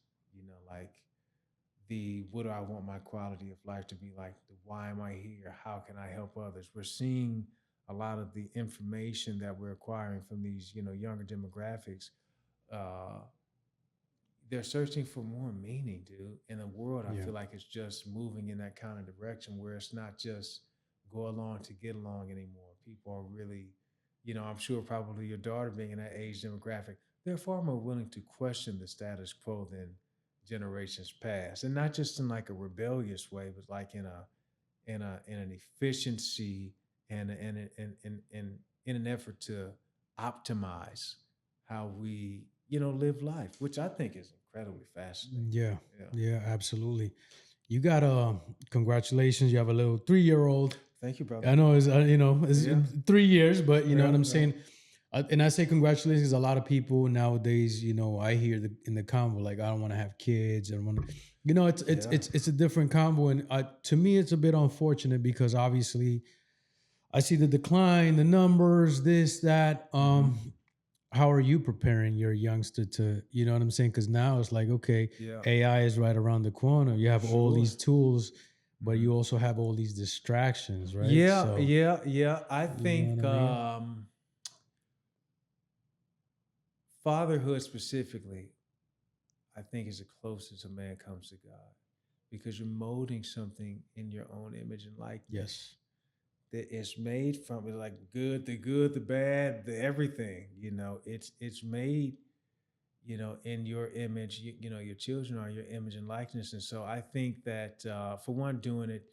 like the what do I want my quality of life to be like? The why am I here? How can I help others? We're seeing a lot of the information that we're acquiring from these, younger demographics. Uh, they're searching for more meaning, dude. In a world, I Yeah. feel like it's just moving in that kind of direction where it's not just go along to get along anymore. People are really, I'm sure probably your daughter being in that age demographic, they're far more willing to question the status quo than generations past, and not just in like a rebellious way, but like in an efficiency and in an effort to optimize how we live life, which I think is incredibly fascinating. Yeah. Yeah. Yeah, absolutely. You got congratulations. You have a little 3-year-old. Thank you, brother. I know it's Yeah. 3 years, but you know what Yeah. I'm Yeah. saying. And I say congratulations because a lot of people nowadays, I hear in the convo like I don't want to have kids. I don't want to, Yeah. it's a different convo, and to me it's a bit unfortunate because obviously I see the decline, the numbers, this that. Mhm. How are you preparing your youngster to, you know what I'm saying? Because now it's like, okay, Yeah. AI is right around the corner. You have all Sure. these tools, but Mhm. you also have all these distractions, right? Yeah. So, Yeah. Yeah. I you know what think I mean? fatherhood specifically, I think, is the closest a man comes to God, because you're molding something in your own image and likeness Yes. that is made from it, like the good, the bad, the everything. It's made, in your image. Your children are your image and likeness, and so I think that for one, doing it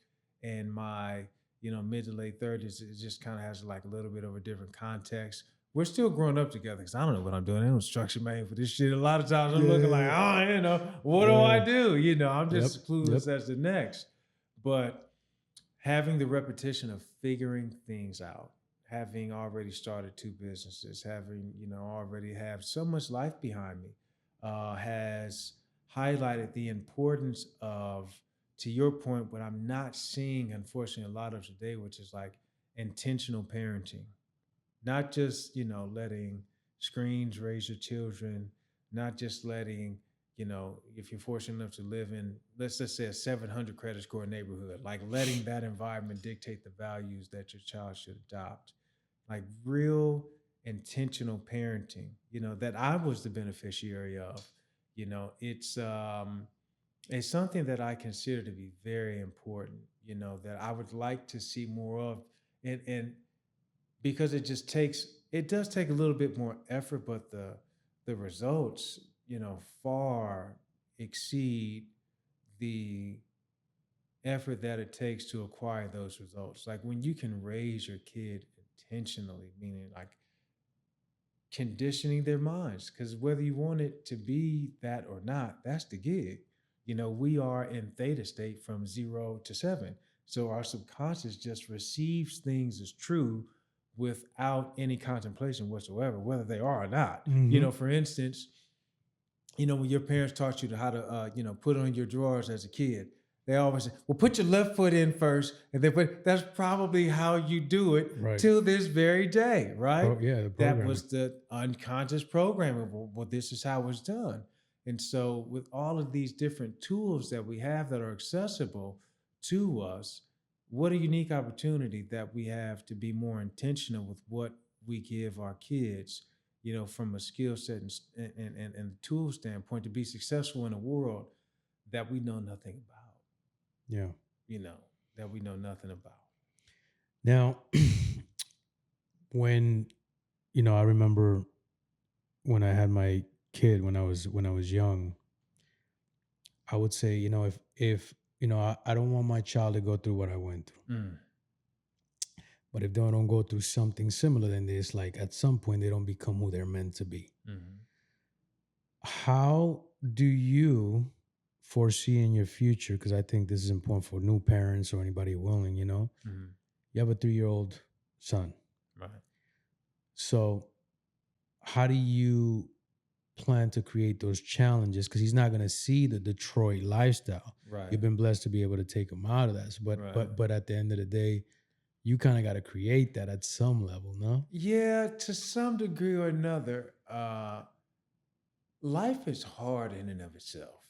in my mid to late 30s, it just kind of has like a little bit of a different context. We're still growing up together because I don't know what I'm doing. I don't structure man for this shit. A lot of times I'm looking like, Yeah. oh, what do I Yeah. do? I'm Yep. just as Yep. clueless as the next. But having the repetition of figuring things out, having already started two businesses, having already have so much life behind me, has highlighted the importance of, to your point, what I'm not seeing, unfortunately, a lot of today, which is like intentional parenting. Not just letting screens raise your children, not just letting, if you're fortunate enough to live in, let's just say, a 700 credit score neighborhood, like letting that environment dictate the values that your child should adopt. Like real intentional parenting, that I was the beneficiary of. It's something that I consider to be very important, that I would like to see more of. And because it does take a little bit more effort, but the results, far exceed the effort that it takes to acquire those results. Like when you can raise your kid intentionally, meaning like conditioning their minds, because whether you want it to be that or not, that's the gig. We are in theta state from 0 to 7, so our subconscious just receives things as true without any contemplation whatsoever, whether they are or not. Mm-hmm. For instance, when your parents taught you how to, put on your drawers as a kid, they always say, well, put your left foot in first, and then put, that's probably how you do it Right. till this very day, right? Yeah, the That programming. was the unconscious programming. Well, this is how it's done. And so, with all of these different tools that we have that are accessible to us, what a unique opportunity that we have to be more intentional with what we give our kids, from a skill set and tool standpoint, to be successful in a world that we know nothing about, Yeah. you know, that we know nothing about. Now, when I remember when I had my kid when I was young, I would say, if I don't want my child to go through what I went through. Mm, But if they don't go through something similar than this, like at some point they don't become who they're meant to be. mhm, How do you foresee in your future? Because I think this is important for new parents or anybody willing, mhm. you have a 3-year-old son. Right. So how do you plan to create those challenges? Because he's not going to see the Detroit lifestyle. Right. You've been blessed to be able to take him out of that. But Right. but but at the end of the day, you kind of got to create that at some level, no? Yeah, to some degree or another, life is hard in and of itself.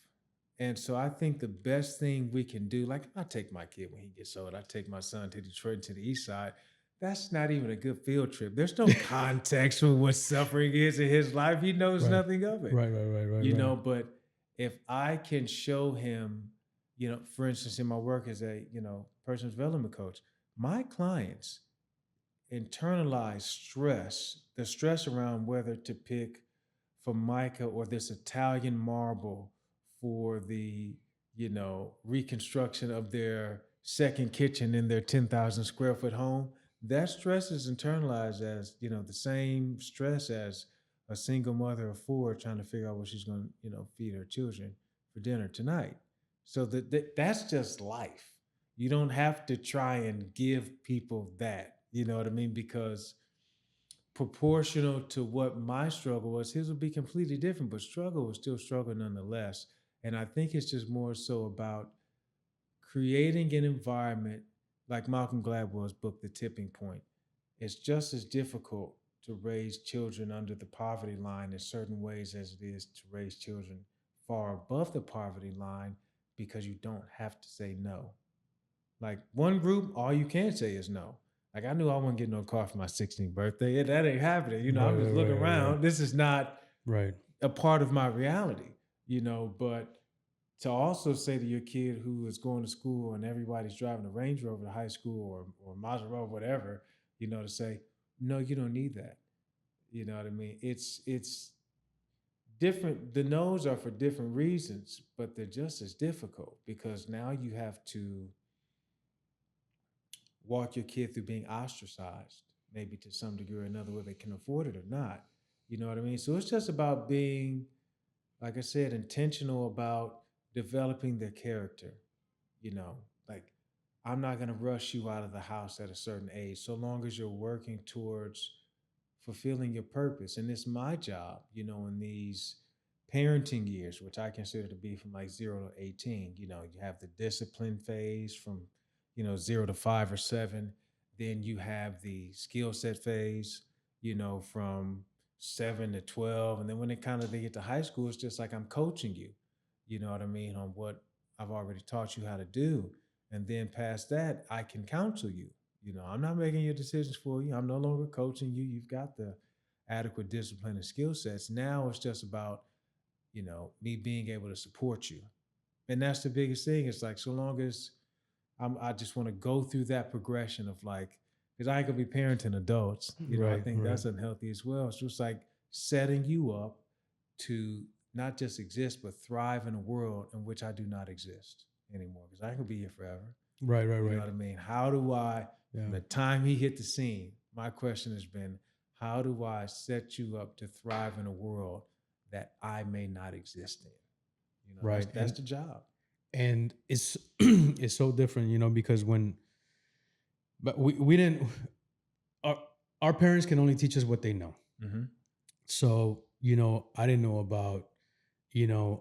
And so I think the best thing we can do, like I take my kid when he gets old, I take my son to Detroit to the east side. That's not even a good field trip. There's no context for what suffering is in his life. He knows Right. nothing of it. Right, right, right, right, right. But if I can show him, for instance, in my work as a, personal development coach, my clients internalize stress, the stress around whether to pick Formica or this Italian marble for the, reconstruction of their second kitchen in their 10,000 square foot home. That stress is internalized as, the same stress as a single mother of four trying to figure out what she's going to, feed her children for dinner tonight. So that's just life. You don't have to try and give people that, you know what I mean? Because proportional to what my struggle was, his would be completely different, but struggle was still struggle nonetheless. And I think it's just more so about creating an environment like Malcolm Gladwell's book, The Tipping Point. It's just as difficult to raise children under the poverty line in certain ways as it is to raise children far above the poverty line because you don't have to say no. Like one group, all you can say is no. Like I knew I wasn't getting no car for my 16th birthday. That ain't happening. Right, I'm just right, looking right, right, right. around. This is not Right. a part of my reality, but to also say to your kid who is going to school and everybody's driving a Range Rover to high school or Maserati, whatever, to say, no, you don't need that. You know what I mean? It's different. The no's are for different reasons, but they're just as difficult because now you have to walk your kid through being ostracized, maybe to some degree or another, whether they can afford it or not. You know what I mean? So it's just about being, like I said, intentional about developing their character. You know, like I'm not going to rush you out of the house at a certain age, so long as you're working towards fulfilling your purpose. And it's my job, in these parenting years, which I consider to be from like 0 to 18. You have the discipline phase from, 0 to 5 or 7. Then you have the skill set phase, from 7 to 12. And then when they get to high school, it's just like I'm coaching you, you know what I mean, on what I've already taught you how to do. And then past that, I can counsel you. I'm not making your decisions for you. I'm no longer coaching you. You've got the adequate discipline and skill sets. Now it's just about, me being able to support you. And that's the biggest thing. It's like, so long as I just want to go through that progression of like, because I ain't gonna be parenting adults. I Right, think right. that's unhealthy as well. It's just like setting you up to not just exist, but thrive in a world in which I do not exist anymore. Because I ain't gonna be here forever. Right, right, You know right. what I mean? How do I, from Yeah. the time he hit the scene, my question has been, how do I set you up to thrive in a world that I may not exist in? Right. That's the job. And it's it's so different, because but we didn't our our parents can only teach us what they know. Mm-hmm. So, I didn't know about, you know,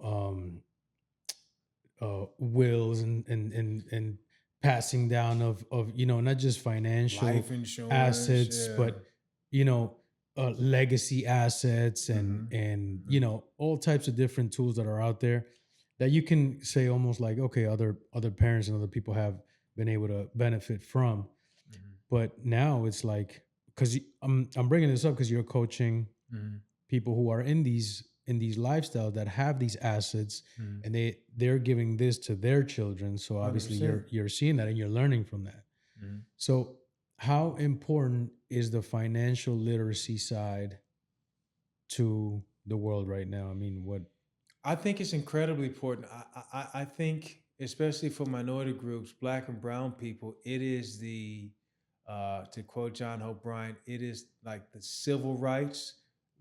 wills and passing down of not just financial Life insurance, assets, yeah. but you know legacy assets and Mm-hmm. and Mm-hmm. all types of different tools that are out there that you can say almost like, okay, other parents and other people have been able to benefit from. Mm-hmm. But now it's like, because I'm bringing this up because you're coaching Mm-hmm. people who are in these lifestyles that have these assets, Mm-hmm. and they're giving this to their children. So obviously 100%. you're seeing that and you're learning from that. Mm-hmm. So how important is the financial literacy side to the world right now? I mean, what? I think it's incredibly important. I think, especially for minority groups, Black and Brown people, it is to quote John Hope Bryant, it is like the civil rights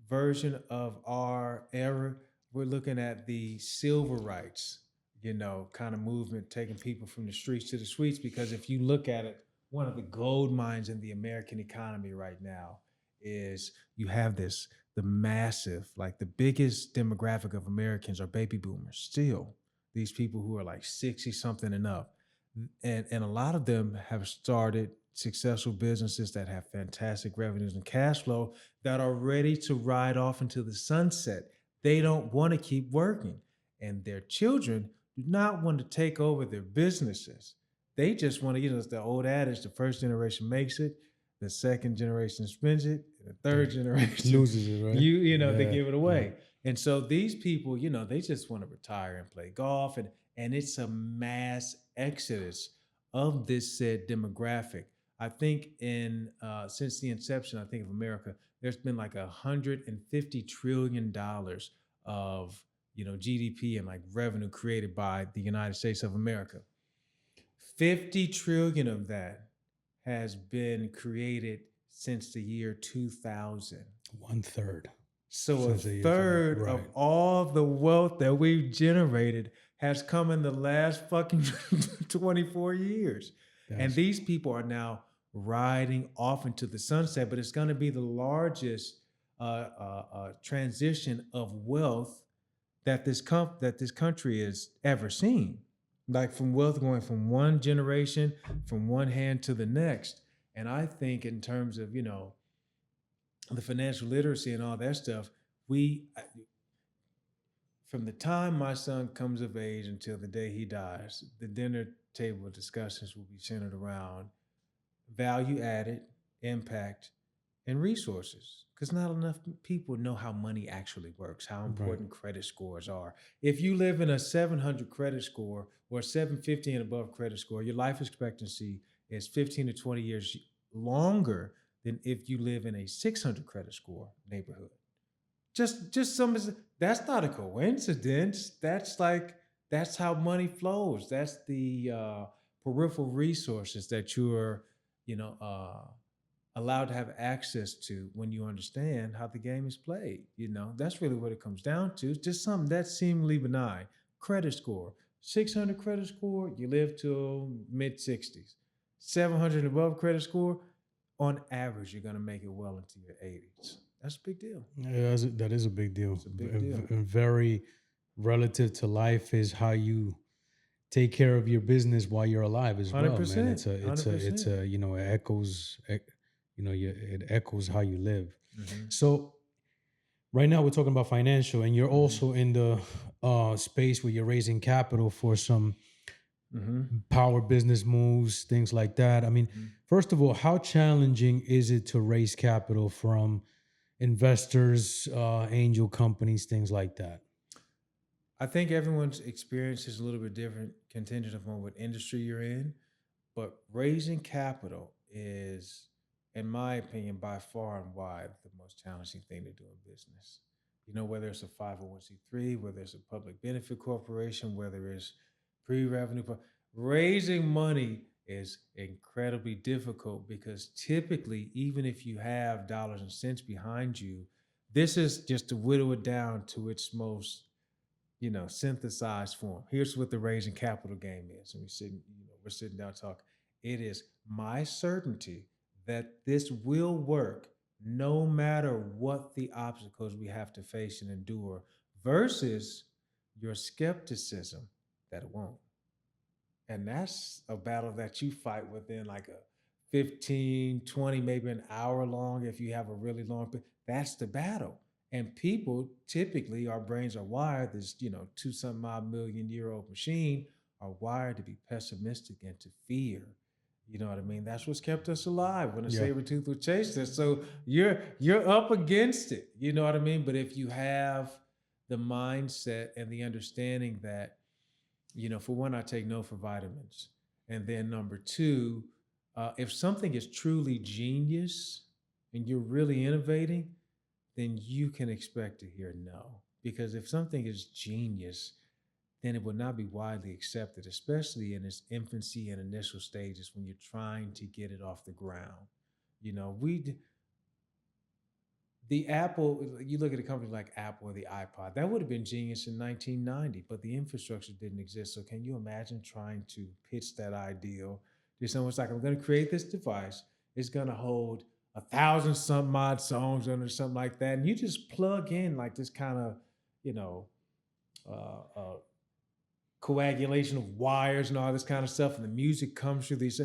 version of our era. We're looking at the civil rights, kind of movement, taking people from the streets to the suites. Because if you look at it, one of the gold mines in the American economy right now is you have the massive, like the biggest demographic of Americans are baby boomers still. These people who are like 60 something and up. And a lot of them have started successful businesses that have fantastic revenues and cash flow that are ready to ride off into the sunset. They don't want to keep working. And their children do not want to take over their businesses. They just want to, it's the old adage, the first generation makes it, the second generation spends it, and the third generation Loses it, right? they Yeah, give it yeah. away. And so these people, they just want to retire and play golf, and it's a mass exodus of this said demographic. I think in since the inception, I think of America, there's been like $150 trillion of GDP and like revenue created by the United States of America. 50 trillion of that has been created since the year 2000. 1/3. So a Since the year 2000, third of right. all the wealth that we've generated has come in the last fucking 24 years. And That's these people are now riding off into the sunset, but it's going to be the largest transition of wealth that this country has ever seen. Like from wealth going from one generation, from one hand to the next. And I think in terms of, the financial literacy and all that stuff, from the time my son comes of age until the day he dies, the dinner table discussions will be centered around value added, impact, and resources. Because not enough people know how money actually works, how right. important credit scores are. If you live in a 700 credit score or 750 and above credit score, your life expectancy is 15 to 20 years longer than if you live in a 600 credit score neighborhood. Just some, that's not a coincidence. That's how money flows. That's the peripheral resources that you're you know uh, allowed to have access to when you understand how the game is played. That's really what it comes down to. It's just something that's seemingly benign. Credit score, 600 credit score, you live till mid 60s. 700 above credit score, on average, you're going to make it well into your 80s. That's a big deal. Yeah, that is a big deal. It's a big deal. Very relative to life is how you take care of your business while you're alive as well, man. 100%. It's a it echoes, it echoes how you live. Mhm. So right now we're talking about financial, and you're Mhm. also in the space where you're raising capital for some Mhm. power business moves, things like that. I mean, Mhm. first of all, how challenging is it to raise capital from investors, angel companies, things like that? I think everyone's experience is a little bit different, contingent upon what industry you're in. But raising capital is, in my opinion, by far and wide the most challenging thing to do in business. Whether it's a 501c3, whether it's a public benefit corporation, whether it's pre-revenue, raising money is incredibly difficult because typically, even if you have dollars and cents behind you, this is just to whittle it down to its most synthesized form. Here's what the raising capital game is. And we're sitting down talking. It is my certainty that this will work no matter what the obstacles we have to face and endure versus your skepticism that it won't. And that's a battle that you fight within like a 15, 20, maybe an hour long if you have a really long, that's the battle. And people typically, our brains are wired, this, 2 some odd million-year-old machine are wired to be pessimistic and to fear. You know what I mean? That's what's kept us alive when a Yeah. saber tooth would chase us. So you're up against it. You know what I mean? But if you have the mindset and the understanding that, for one, I take no for vitamins. And then number two, If something is truly genius and you're really innovating, then you can expect to hear no. Because if something is genius, then it will not be widely accepted, especially in its infancy and initial stages when you're trying to get it off the ground. You know, the Apple, you look at a company like Apple or the iPod, that would have been genius in 1990, but the infrastructure didn't exist. So can you imagine trying to pitch that ideal to someone? It's like, I'm going to create this device. It's going to hold 1,000 some odd songs on it or something like that. And you just plug in like this kind of, you know, uh, coagulation of wires and all this kind of stuff. And the music comes through these.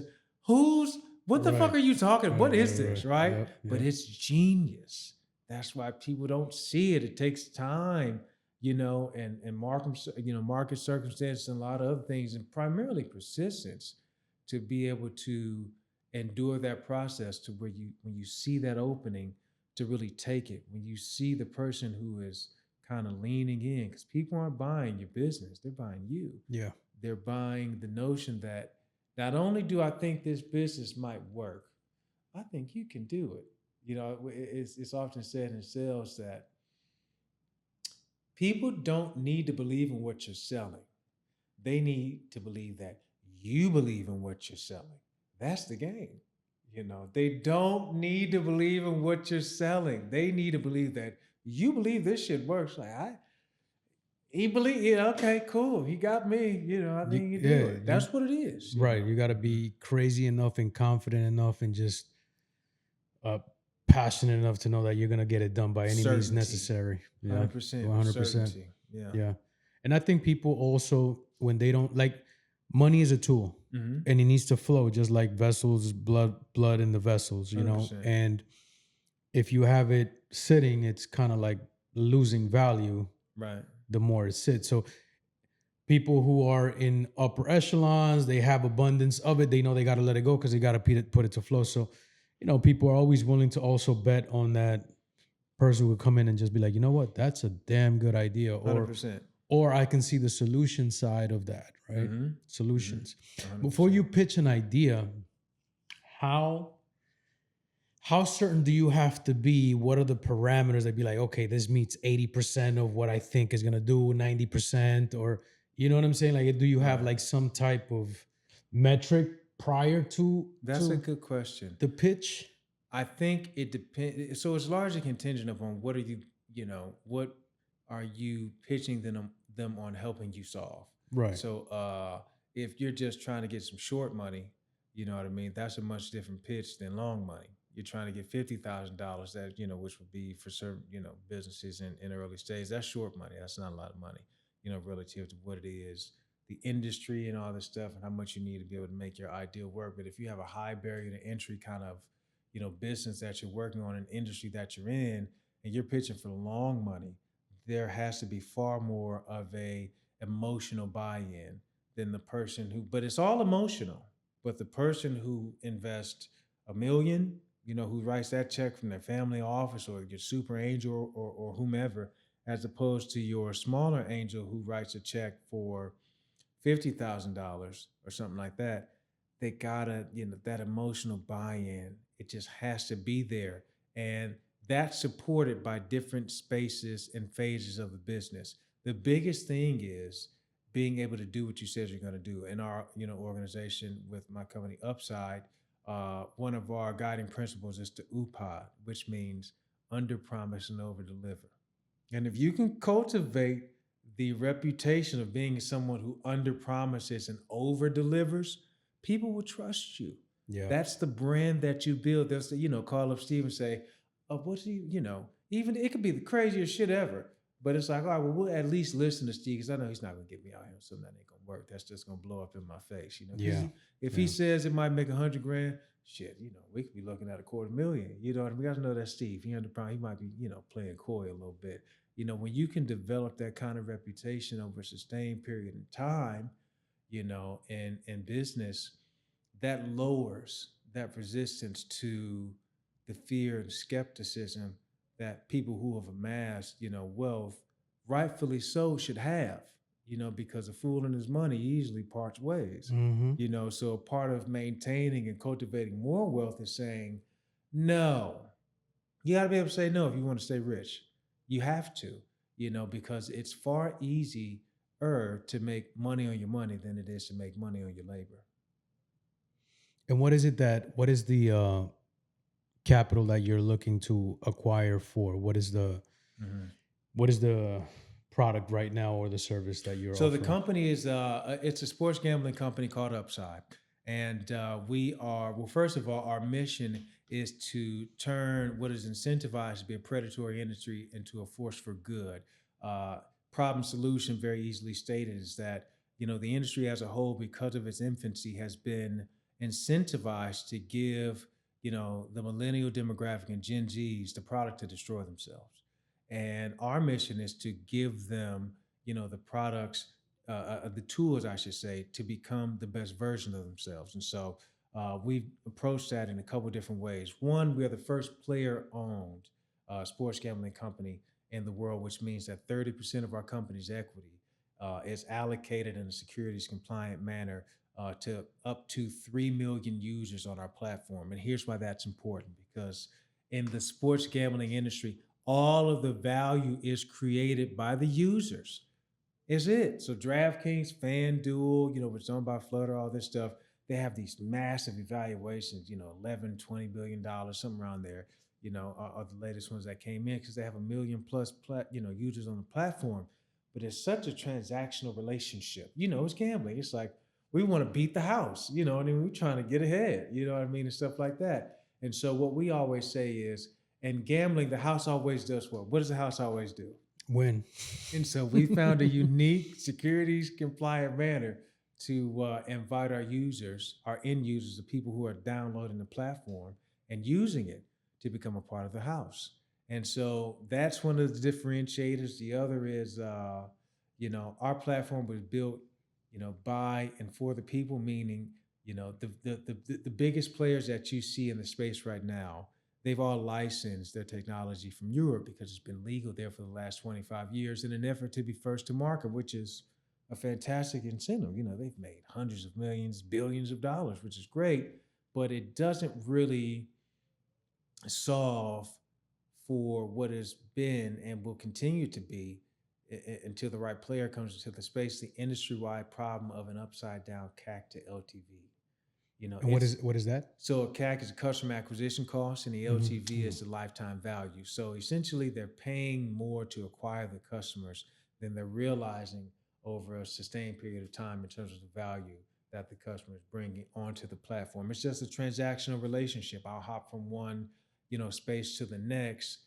What the fuck Right. are you talking? What is Right. this? Right. Yep. But Yep. it's genius. That's why people don't see it. It takes time, and market circumstances and a lot of other things, and primarily persistence to be able to endure that process to where when you see that opening to really take it, when you see the person who is kind of leaning in, because people aren't buying your business, they're buying you. Yeah. They're buying the notion that not only do I think this business might work, I think you can do it. It's often said in sales that people don't need to believe in what you're selling. They need to believe that you believe in what you're selling. That's the game. They don't need to believe in what you're selling. They need to believe that you believe this shit works. Like he believe, okay, cool. He got me. I think you do it. You That's what it is. right. You got to be crazy enough and confident enough and just uh, passionate enough to know that you're gonna get it done by any means Certainty, necessary. Yeah, 100% 100%. certainty. Yeah. Yeah, and I think people also when they don't like money is a tool, Mm-hmm. and it needs to flow just like vessels, blood in the vessels. 100%. And if you have it sitting, it's kind of like losing value Right. the more it sits. So people who are in upper echelons, they have abundance of it. They know they got to let it go because they got to put it to flow. So, people are always willing to also bet on that person who would come in and just be like, you know what, that's a damn good idea, 100%. or I can see the solution side of that, right? Mm-hmm. Solutions. Mm-hmm. Before you pitch an idea, how certain do you have to be? What are the parameters that be like, okay, this meets 80% of what I think is gonna do, 90%, or you know what I'm saying? Like, do you have Right. like some type of metric prior to That's a good question. the pitch? I think it depends. So it's largely contingent upon what are you pitching them on helping you solve. Right. So if you're just trying to get some short money, you know what I mean. That's a much different pitch than long money. You're trying to get $50,000, that which would be for certain businesses in early stage. That's short money. That's not a lot of money, relative to what it is, the industry and all this stuff, and how much you need to be able to make your ideal work. But if you have a high barrier to entry kind of business that you're working on, an industry that you're in, and you're pitching for long money, there has to be far more of a emotional buy-in than the person who, but it's all emotional. But the person who invests $1 million, who writes that check from their family office or your super angel or whomever, as opposed to your smaller angel who writes a check for $50,000 or something like that, they gotta, that emotional buy-in, it just has to be there. And that's supported by different spaces and phases of the business. The biggest thing is being able to do what you said you're going to do. In our, organization with my company Upside, one of our guiding principles is the UPOD, which means under promise and over deliver. And if you can cultivate the reputation of being someone who under promises and over delivers, people will trust you. Yeah. That's the brand that you build. That's the, call up Steve and say, what do even it could be the craziest shit ever. But it's like, all right, well, we'll at least listen to Steve because I know he's not gonna get me out here, so that ain't gonna work. That's just gonna blow up in my face, Yeah. If he says it might make $100 grand, shit, we could be looking at $250,000. We got to know that Steve. He might be, playing coy a little bit. When you can develop that kind of reputation over a sustained period of time, in business, that lowers that resistance to the fear and skepticism that people who have amassed, wealth, rightfully so, should have. because a fool and his money easily parts ways. Mm-hmm. So part of maintaining and cultivating more wealth is saying no. You got to be able to say no if you want to stay rich. You have to, because it's far easier to make money on your money than it is to make money on your labor. And what is the capital that you're looking to acquire for? Mhm. What is the product right now or the service that you're So the offering? company is it's a sports gambling company called Upside, and we are well. First of all, our mission is to turn what is incentivized to be a predatory industry into a force for good. Uh, Problem solution, very easily stated, is that the industry as a whole, because of its infancy, has been incentivized to give the millennial demographic and Gen Zs the product to destroy themselves. And our mission is to give them the products, the tools, I should say, to become the best version of themselves. And so we've approached that in a couple of different ways. One, we are the first player-owned sports gambling company in the world, which means that 30% of our company's equity is allocated in a securities compliant manner to up to 3 million users on our platform. And here's why that's important, because in the sports gambling industry, all of the value is created by the users. Is it. So DraftKings, FanDuel, which is owned by Flutter, all this stuff, they have these massive evaluations, 11, $20 billion, something around there, are the latest ones that came in because they have a million plus, users on the platform. But it's such a transactional relationship. It's gambling. It's like, we want to beat the house, what I mean? We're trying to get ahead, what I mean? And stuff like that. And so what we always say is, in gambling, the house always does what? What does the house always do? When? And so we found a unique securities compliant manner to invite our users, our end users, the people who are downloading the platform and using it to become a part of the house. And so that's one of the differentiators. The other is, our platform was built, by and for the people, meaning, the biggest players that you see in the space right now, they've all licensed their technology from Europe because it's been legal there for the last 25 years in an effort to be first to market, which is a fantastic incentive. They've made hundreds of millions, billions of dollars, which is great, but it doesn't really solve for what has been and will continue to be until the right player comes into the space, the industry-wide problem of an upside down CAC to LTV. And It's what is that? so a CAC is a customer acquisition cost, and the LTV Mm-hmm. is the lifetime value. So essentially, they're paying more to acquire the customers than they're realizing over a sustained period of time in terms of the value that the customer is bringing onto the platform. It's just a transactional relationship. I'll hop from one, space to the next,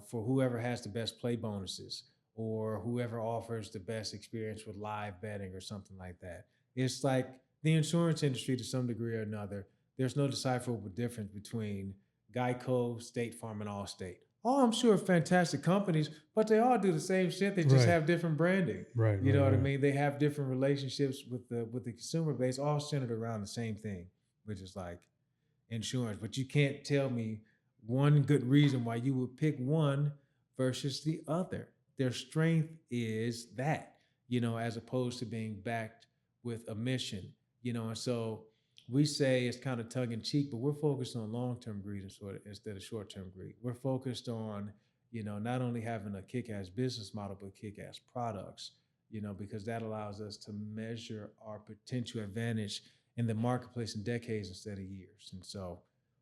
for whoever has the best play bonuses or whoever offers the best experience with live betting or something like that. It's like the insurance industry to some degree or another. There's no decipherable difference between Geico, State Farm, and Allstate. All I'm sure are fantastic companies, but they all do the same shit. They just Right. have different branding. Right. You know what I Right. mean? They have different relationships with the consumer base, all centered around the same thing, which is like insurance. But you can't tell me one good reason why you would pick one versus the other. Their strength is that, as opposed to being backed with a mission, and so we say it's kind of tongue in cheek, but we're focused on long term greed instead of short term greed. We're focused on, not only having a kick ass business model, but kick ass products, because that allows us to measure our potential advantage in the marketplace in decades instead of years. And so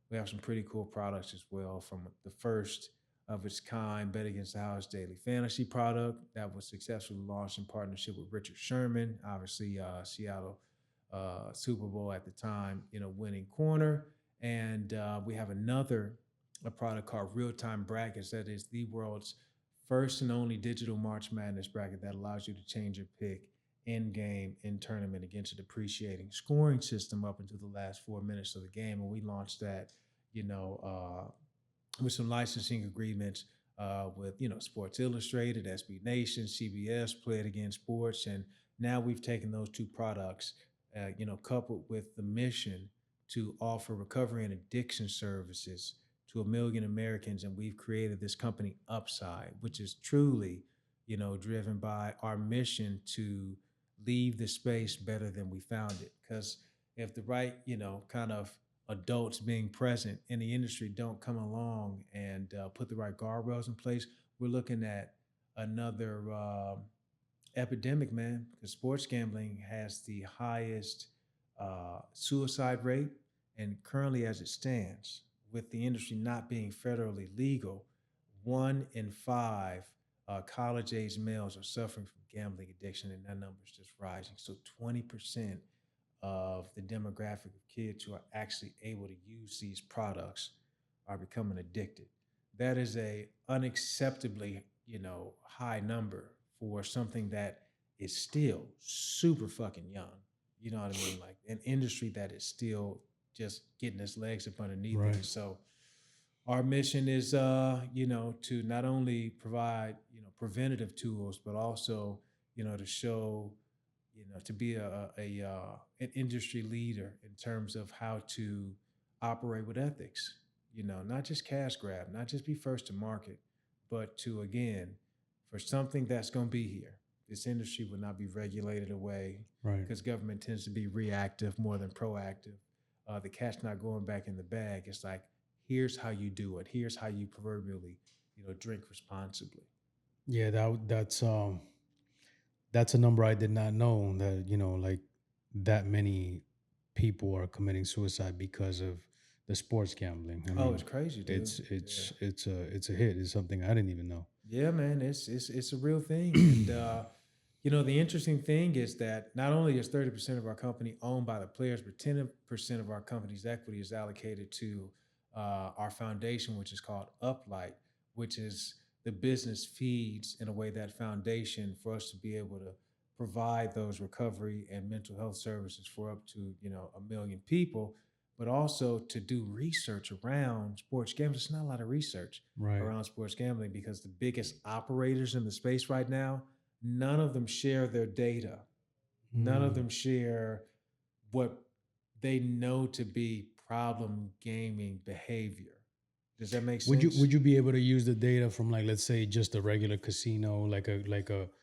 we have some pretty cool products as well, from the first of its kind Bet Against the House daily fantasy product that was successfully launched in partnership with Richard Sherman, obviously Seattle Super Bowl at the time, winning corner. And we have another a product called Real Time Brackets that is the world's first and only digital March Madness bracket that allows you to change your pick in game, in tournament against a depreciating scoring system up until the last 4 minutes of the game. And we launched that, you know, with some licensing agreements with Sports Illustrated, SB Nation, CBS, Play It Again Sports, and now we've taken those two products, coupled with the mission to offer recovery and addiction services to 1 million Americans, and we've created this company Upside, which is truly driven by our mission to leave the space better than we found it. Because if the right, kind of adults being present in the industry don't come along and put the right guardrails in place, we're looking at another epidemic, man, because sports gambling has the highest suicide rate. And currently, as it stands, with the industry not being federally legal, 1 in 5 college age males are suffering from gambling addiction, and that number is just rising. So, 20% of the demographic of kids who are actually able to use these products are becoming addicted. That is a unacceptably, high number for something that is still super fucking young. You know what I mean? Like an industry that is still just getting its legs up underneath it. Right. And so our mission is to not only provide, preventative tools, but also, to show, to be an industry leader in terms of how to operate with ethics. Not just cash grab, not just be first to market, but to again, for something that's going to be here, this industry will not be regulated away Right. because government tends to be reactive more than proactive. The cat's not going back in the bag. It's like, here's how you do it. Here's how you proverbially, drink responsibly. Yeah, that's a number I did not know, that like that many people are committing suicide because of the sports gambling. I Oh, it's mean, crazy, dude. Yeah. it's a hit. It's something I didn't even know. Yeah, man, it's a real thing. And the interesting thing is that not only is 30% of our company owned by the players, but 10% of our company's equity is allocated to our foundation, which is called Uplight, which is the business feeds in a way that foundation for us to be able to provide those recovery and mental health services for up to 1 million people, but also to do research around sports games. It's not a lot of research Right. around sports gambling because the biggest operators in the space right now, none of them share their data. None of Mm. them share what they know to be problem gaming behavior. Does that make Would you sense? would you be able to use the data from, like, let's say, just a regular casino, like a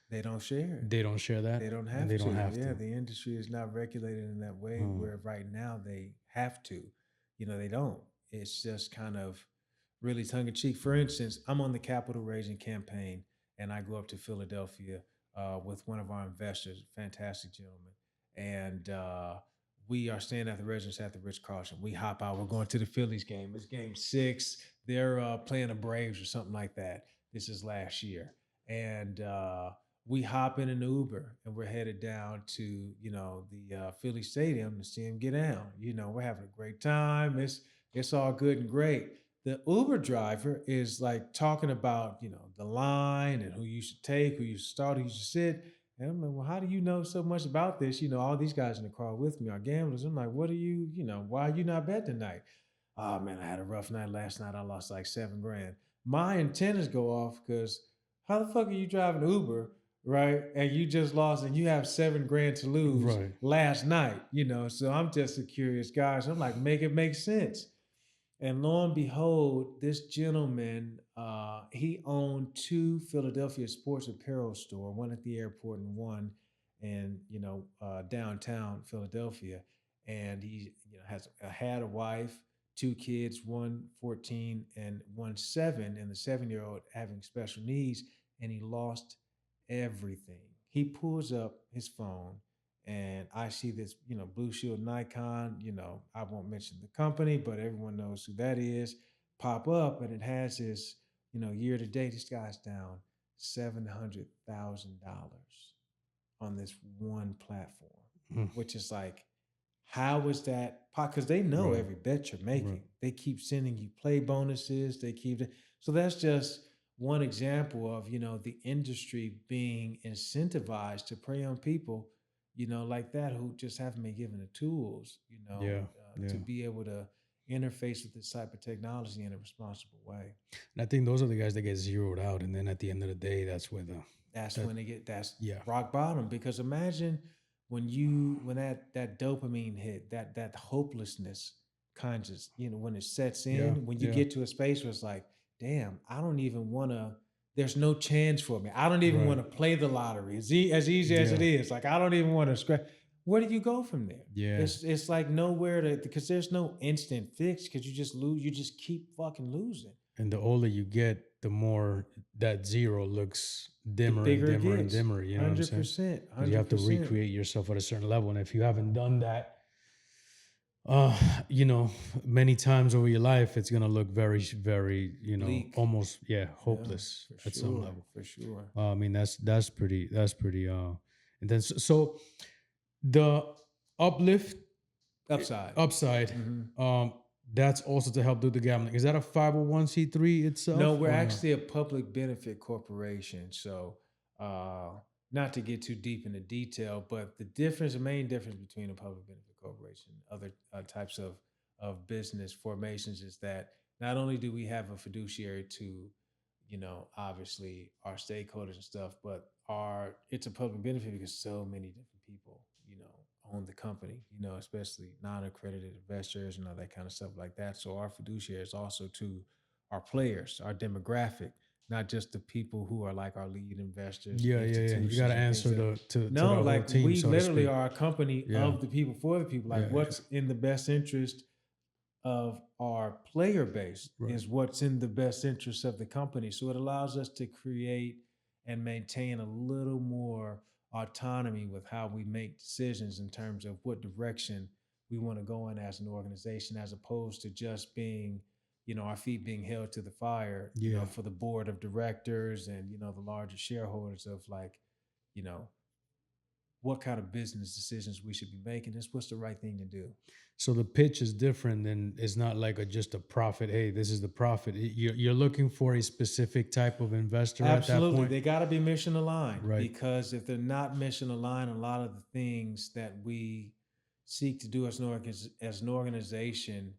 They don't share it. they don't share that, They don't and have they to. don't have Yeah, to. the industry is not regulated in that way Mm. where right now they have to. They don't. It's just kind of really tongue in cheek. For instance, I'm on the capital raising campaign and I go up to Philadelphia with one of our investors, fantastic gentleman. And we are staying at the residence at the Ritz Carlton. We hop out. We're going to the Phillies game. It's game 6. They're playing the Braves or something like that. This is last year. And we hop in an Uber and we're headed down to the Philly Stadium to see him get down. We're having a great time. It's all good and great. The Uber driver is like talking about the line and who you should take, who you should start, who you should sit. And I'm like, well, how do you know so much about this? All these guys in the car with me are gamblers. I'm like, what are you? Why are you not bet tonight? Oh man, I had a rough night last night. I lost like 7 grand. My antennas go off because how the fuck are you driving Uber, right? And you just lost and you have 7 grand to lose Right. last night, So I'm just a curious guy. So I'm like, make it make sense. And lo and behold, this gentleman, he owned 2 Philadelphia sports apparel store, one at the airport and one in, downtown Philadelphia. And he had a wife, 2 kids, one 14 and one 7, and the 7-year-old having special needs. And he lost everything. He pulls up his phone and I see this, Blue Shield Nikon, I won't mention the company, but everyone knows who that is, pop up and it has this, year to date, this guy's down $700,000 on this one platform, Mm. which is like, how is that? Because they know Right. every bet you're Right. making. They keep sending you play bonuses. They keep so that's just one example of the industry being incentivized to prey on people, like that who just haven't been given the tools, Yeah. to Yeah. be able to interface with this type of technology in a responsible way. And I think those are the guys that get zeroed out, and then at the end of the day, that's where the That's that when that's yeah. rock bottom. Because imagine when that dopamine hit, that hopelessness conscious, when it sets Yeah. in, when you Yeah. get to a space where it's like, damn, I don't even want to. there's no chance for me. I don't even want to play the lottery. As easy as it is, like I don't even want to scratch. Where do you go from there? Yeah. It's like nowhere to, because there's no instant fix, because you just lose. You just keep fucking losing. And the older you get, the more that zero looks dimmer and bigger it dimmer and gets. dimmer. You know what I'm saying? 100%. 'Cause you have to 100%. recreate yourself at a certain level, and if you haven't done that, you know, many times over your life, it's gonna look very, very, you know, Bleak. almost hopeless for at some sure, level. for sure. I mean, that's pretty. And then so the uplift Upside. upside. That's also to help do the gambling. Is that a 501c3 itself? No, we're or actually a public benefit corporation. So, not to get too deep into detail, but the main difference between a public benefit corporation and other types of business formations is that not only do we have a fiduciary to, obviously our stakeholders and stuff, but it's a public benefit because so many different people, own the company, especially non-accredited investors and all that kind of stuff like that. So our fiduciary is also to our players, our demographic, not just the people who are like our lead investors, Yeah. institutions. You got to and things answer that- to the no, whole like team. we So to literally speak. are a company Yeah. of the people for the people. Like Yeah. what's in the best interest of our player base Right. is what's in the best interest of the company. So it allows us to create and maintain a little more autonomy with how we make decisions in terms of what direction we want to go in as an organization, as opposed to just being, our feet being held to the fire, Yeah. for the board of directors and, the larger shareholders of like, you know, what kind of business decisions we should be making. Is what's the right thing to do. So the pitch is different, and it's not like just a profit. Hey, this is the profit. You're looking for a specific type of investor at that Absolutely. point. They got to be mission aligned, Right. because if they're not mission aligned, a lot of the things that we seek to do as an organization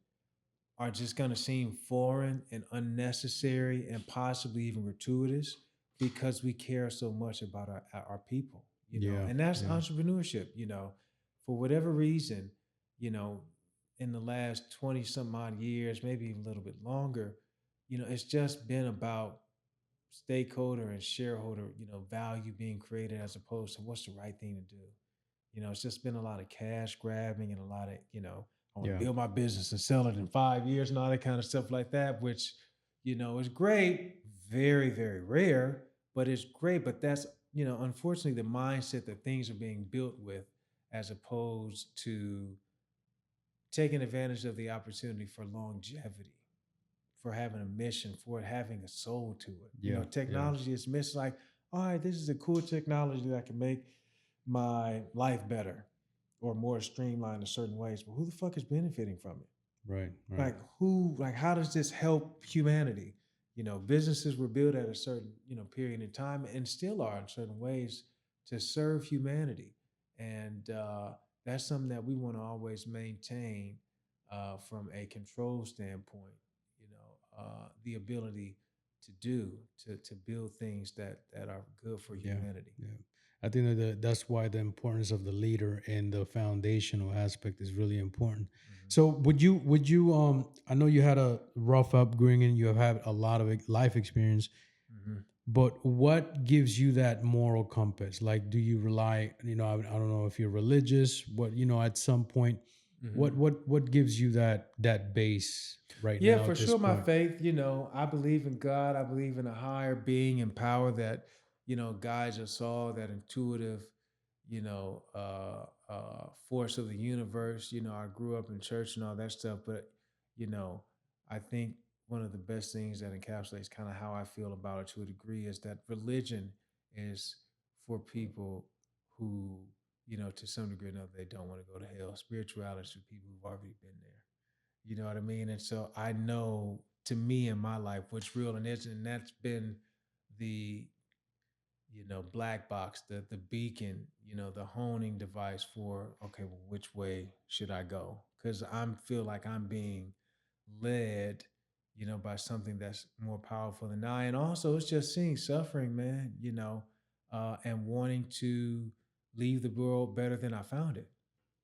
are just going to seem foreign and unnecessary and possibly even gratuitous, because we care so much about our people, Yeah, and that's yeah. entrepreneurship, for whatever reason, in the last 20 some odd years, maybe even a little bit longer, it's just been about stakeholder and shareholder, value being created, as opposed to what's the right thing to do. It's just been a lot of cash grabbing and a lot of, I want Yeah. to build my business and sell it in 5 years and all that kind of stuff like that, which, is great, very, very rare, but it's great. But that's, unfortunately, the mindset that things are being built with, as opposed to taking advantage of the opportunity for longevity, for having a mission, for having a soul to it. Yeah, Technology is missed. Like, all right, this is a cool technology that can make my life better or more streamlined in certain ways. But who the fuck is benefiting from it? Right. Like who? Like how does this help humanity? Businesses were built at a certain period in time, and still are in certain ways, to serve humanity, and that's something that we want to always maintain from a control standpoint. The ability to build things that are good for humanity. Yeah. I think that's why the importance of the leader and the foundational aspect is really important. So would you I know you had a rough upbringing, you have had a lot of life experience, but what gives you that moral compass? Like, do you rely, I don't know if you're religious, at some point, what gives you that base right now? Yeah, for at this sure. My point? faith, I believe in God. I believe in a higher being and power that, guides us all, that intuitive, force of the universe. I grew up in church and all that stuff, but, I think one of the best things that encapsulates kind of how I feel about it to a degree is that religion is for people who, to some degree or another, they don't want to go to hell. Spirituality is for people who've already been there. You know what I mean? And so I know, to me in my life, what's real and isn't. And that's been the, black box, the beacon, the honing device for, okay, well, which way should I go? Because feel like I'm being led, by something that's more powerful than I. And also it's just seeing suffering, man, and wanting to leave the world better than I found it.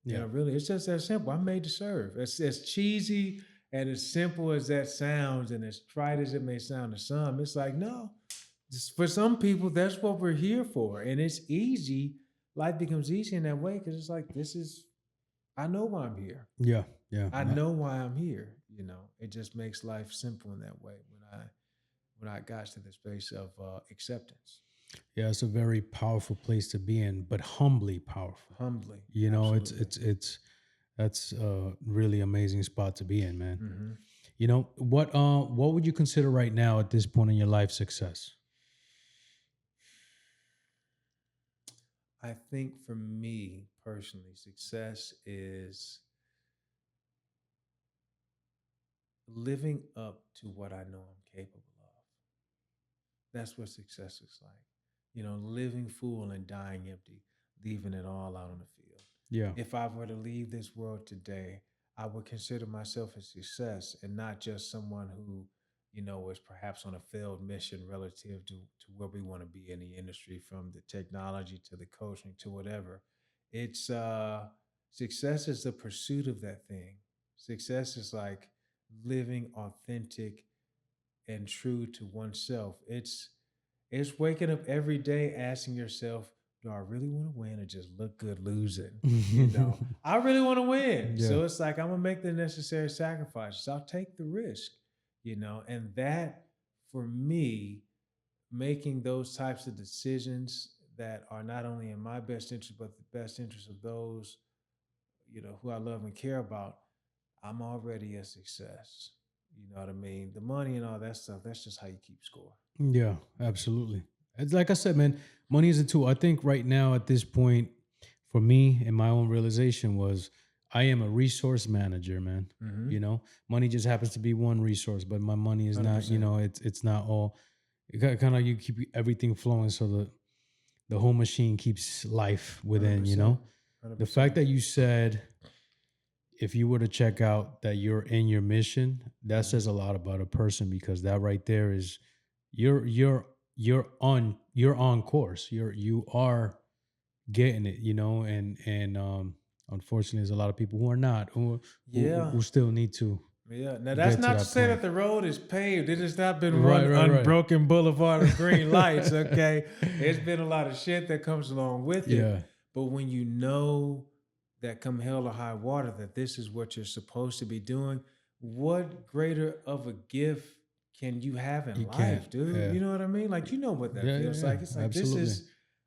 Yeah. Really, it's just that simple. I'm made to serve. It's as cheesy and as simple as that sounds, and as trite as it may sound to some. It's like, no, For some people, that's what we're here for. And it's easy. Life becomes easy in that way because it's like, I know why I'm here. Yeah, yeah, I know why I'm here. It just makes life simple in that way when I got to the space of acceptance. yeah. It's a very powerful place to be in, but humbly powerful. Humbly. You know, Absolutely. it's that's a really amazing spot to be in, man. Hmm. What would you consider right now at this point in your life success? I think for me personally, success is living up to what I know I'm capable of. That's what success is like. Living full and dying empty, leaving it all out on the field. Yeah. If I were to leave this world today, I would consider myself a success and not just someone who, was perhaps on a failed mission relative to where we want to be in the industry, from the technology to the coaching to whatever. It's success is the pursuit of that thing. Success is like living authentic and true to oneself. It's waking up every day asking yourself, do I really want to win or just look good losing? I really want to win. Yeah. So it's like, I'm going to make the necessary sacrifices. I'll take the risk, and that for me, making those types of decisions that are not only in my best interest, but the best interest of those, who I love and care about, I'm already a success. You know what I mean? The money and all that stuff, that's just how you keep score. Yeah, absolutely. It's like I said, man, money is a tool. I think right now at this point, for me and my own realization was I am a resource manager, man. Mm-hmm. Money just happens to be one resource, but my money is not, 100%. it's not all. It kind of you keep everything flowing so the whole machine keeps life within, 100%. The fact 100%. that you said if you were to check out that you're in your mission, that Mm-hmm. says a lot about a person because that right there is you're you're on course. You are getting it, and unfortunately there's a lot of people who are not Yeah. who still need to Yeah. Now that's get to not to that say point. that the road is paved. It has not been Right, one right, right. unbroken boulevard of green lights. Okay. It's been a lot of shit that comes along with it. Yeah. But when you know that come hell or high water, that this is what you're supposed to be doing, what greater of a gift can you have in You can't. life, dude? Yeah. You know what I mean? Like, you know what that Yeah, yeah, feels yeah. like. It's like, Absolutely.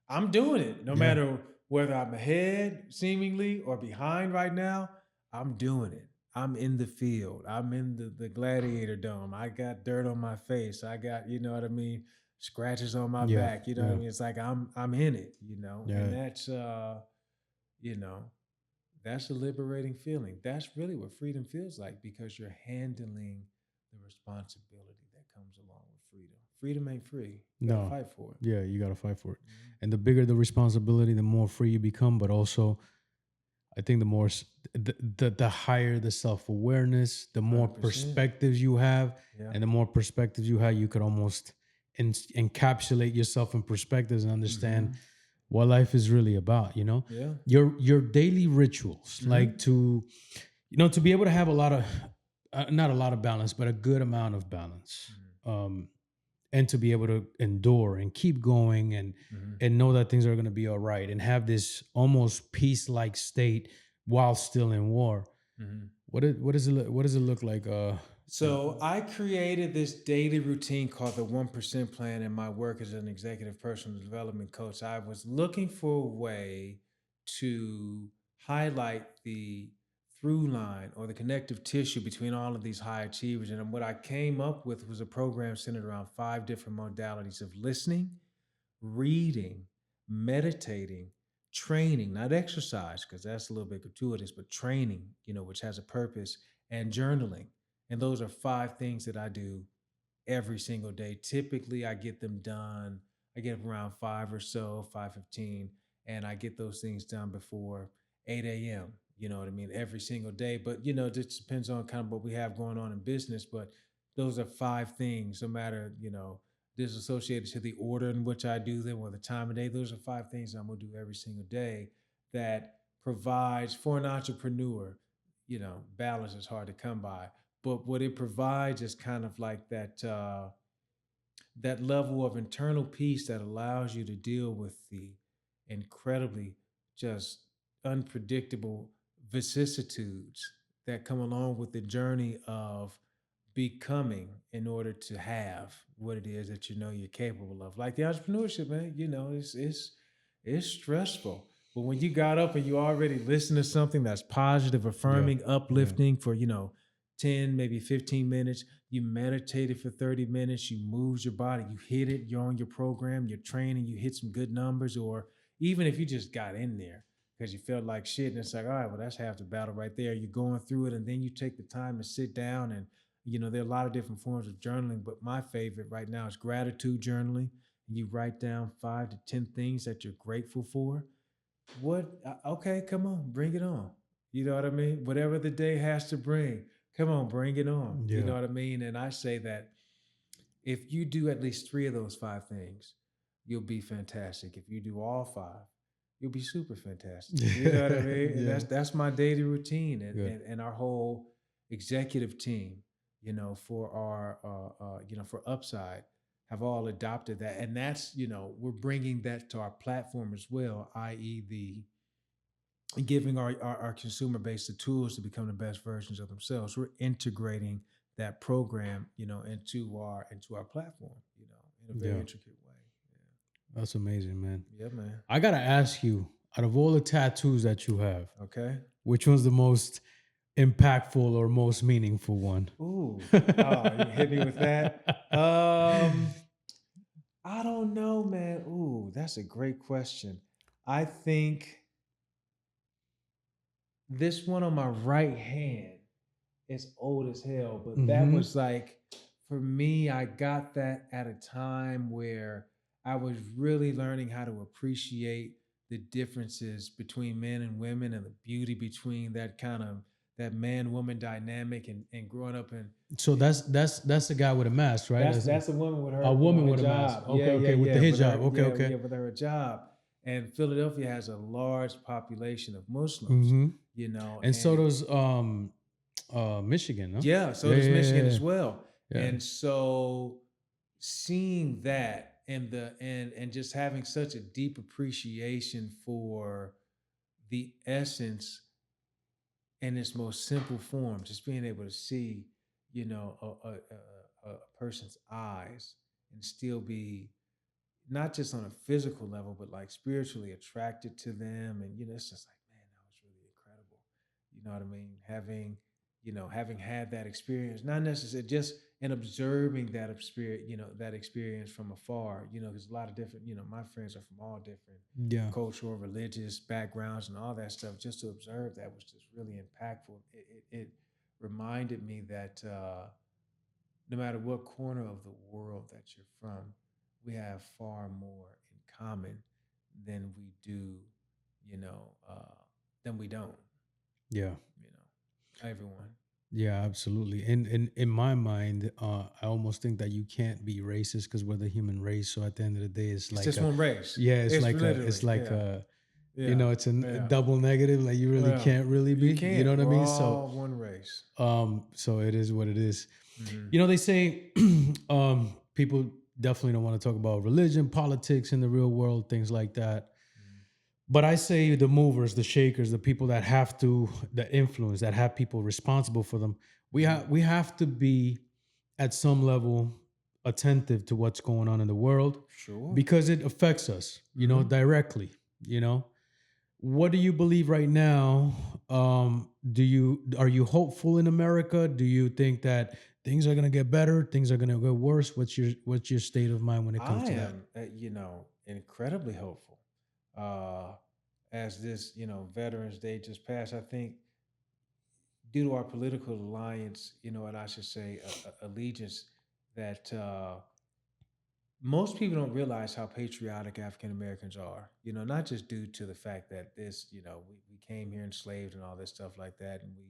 I'm doing it. No Yeah. matter whether I'm ahead seemingly or behind right now, I'm doing it. I'm in the field. I'm in the gladiator dome. I got dirt on my face. I got, you know what I mean, scratches on my Yeah. back. You know what I Yeah. mean? It's like I'm in it, and Yeah. you know, that's a liberating feeling. That's really what freedom feels like because you're handling the responsibility that comes along with freedom. Freedom ain't free. You gotta No. fight for it. Yeah, you got to fight for it. Mhm. And the bigger the responsibility, the more free you become, but also I think the more the higher the self-awareness, the more 100%. perspectives you have, Yeah. and the more perspectives you have, you could almost encapsulate yourself in perspectives and understand Hmm. what life is really about, Yeah. your daily rituals, like Hmm. to be able to have a lot of not a lot of balance, but a good amount of balance. Hmm. Um and to be able to endure and keep going Hmm. and know that things are going to be all right and have this almost peace-like state while still in war. Hmm. What does it look like So I created this daily routine called the 1% plan in my work as an executive personal development coach. I was looking for a way to highlight the through line or the connective tissue between all of these high achievers. And what I came up with was a program centered around 5 different modalities of listening, reading, meditating, training, not exercise, because that's a little bit gratuitous, but training, which has a purpose, and journaling. And those are 5 things that I do every single day. Typically, I get them done. I get up around 5 or so, 5:15, and I get those things done before 8 a.m. You know what I mean? Every single day. But it just depends on kind of what we have going on in business. But those are 5 things, no matter, this associated to the order in which I do them or the time of day. Those are 5 things I'm gonna do every single day that provides for an entrepreneur. Balance is hard to come by, but what it provides is kind of like that level of internal peace that allows you to deal with the incredibly just unpredictable vicissitudes that come along with the journey of becoming in order to have what it is that you know you're capable of. Like the entrepreneurship, man, you know, it's stressful. But when you got up and you already listened to something that's positive, Yeah. affirming, Yeah. uplifting for, 10, maybe 15 minutes, you meditated for 30 minutes, you moved your body, you hit it, you're on your program, you're training, you hit some good numbers, or even if you just got in there because you felt like shit, and it's like, all right, well, that's half the battle right there. You're going through it, and then you take the time to sit down and there are a lot of different forms of journaling, but my favorite right now is gratitude journaling. You write down 5 to 10 things that you're grateful for. What? Okay, come on, bring it on. You know what I mean? Whatever the day has to bring, come on, bring it on. You Yeah. know what I mean? And I say that if you do at least 3 of those 5 things, you'll be fantastic. If you do all 5, you'll be super fantastic. You know what I mean? And Yeah. that's my daily routine, and Good. and our whole executive team, for our for Upside, have all adopted that, and that's we're bringing that to our platform as well, i.e. the giving our consumer base the tools to become the best versions of themselves. We're integrating that program, into our platform, in a very Yeah. intricate way. That's amazing, man. Yeah, man. I gotta ask you, out of all the tattoos that you have, Okay. which one's the most impactful or most meaningful one? Ooh. Oh, you hit me with that. I don't know, man. Ooh, that's a great question. I think this one on my right hand is old as hell, but that Mm-hmm. was like, for me, I got that at a time where I was really learning how to appreciate the differences between men and women and the beauty between that man woman dynamic, and growing up in So the, that's the guy with a mask, right? that's a woman with A her, woman her with a mask. job. Okay, Yeah, yeah, okay, with the yeah. With hijab. her, Okay, yeah, okay. yeah, with her job. And Philadelphia has a large population of Muslims, Mm-hmm. And so and does Michigan, no? yeah, so Yeah, does Michigan yeah, as well. yeah, And so seeing that, and just having such a deep appreciation for the essence in its most simple form, just being able to see, a person's eyes and still be not just on a physical level, but like spiritually attracted to them. And, it's just like, man, that was really incredible. You know what I mean? Having had that experience, not necessarily just in observing that experience from afar, there's a lot of different, my friends are from all different yeah, cultural, religious backgrounds and all that stuff. Just to observe that was just really impactful. It reminded me that, no matter what corner of the world that you're from, we have far more in common than we do, you know, uh, than we don't. yeah, Everyone. yeah, absolutely. And in my mind, I almost think that you can't be racist because we're the human race. So at the end of the day, it's It's like just a, one race. yeah, It's it's literally, like yeah, a, yeah, it's a yeah. double negative. Like you really Well, can't really be. you You know can't. what I We're mean? So all one race. so it is what it is. Hmm. They say people definitely don't want to talk about religion, politics in the real world, things like that. But I say the movers, the shakers, the people that have to, the influence, that have people responsible for them. Hmm. We have to be at some level attentive to what's going on in the world Sure. because it affects us, Hmm. directly. What do you believe right now? Are you hopeful in America? Do you think that things are gonna get better? Things are gonna get worse? What's your state of mind when it comes I to that? am, incredibly hopeful. Uh, as this, Veterans Day just passed, I think due to our political alliance, and I should say allegiance, that most people don't realize how patriotic African Americans are. Not just due to the fact that we came here enslaved and all this stuff like that, and we,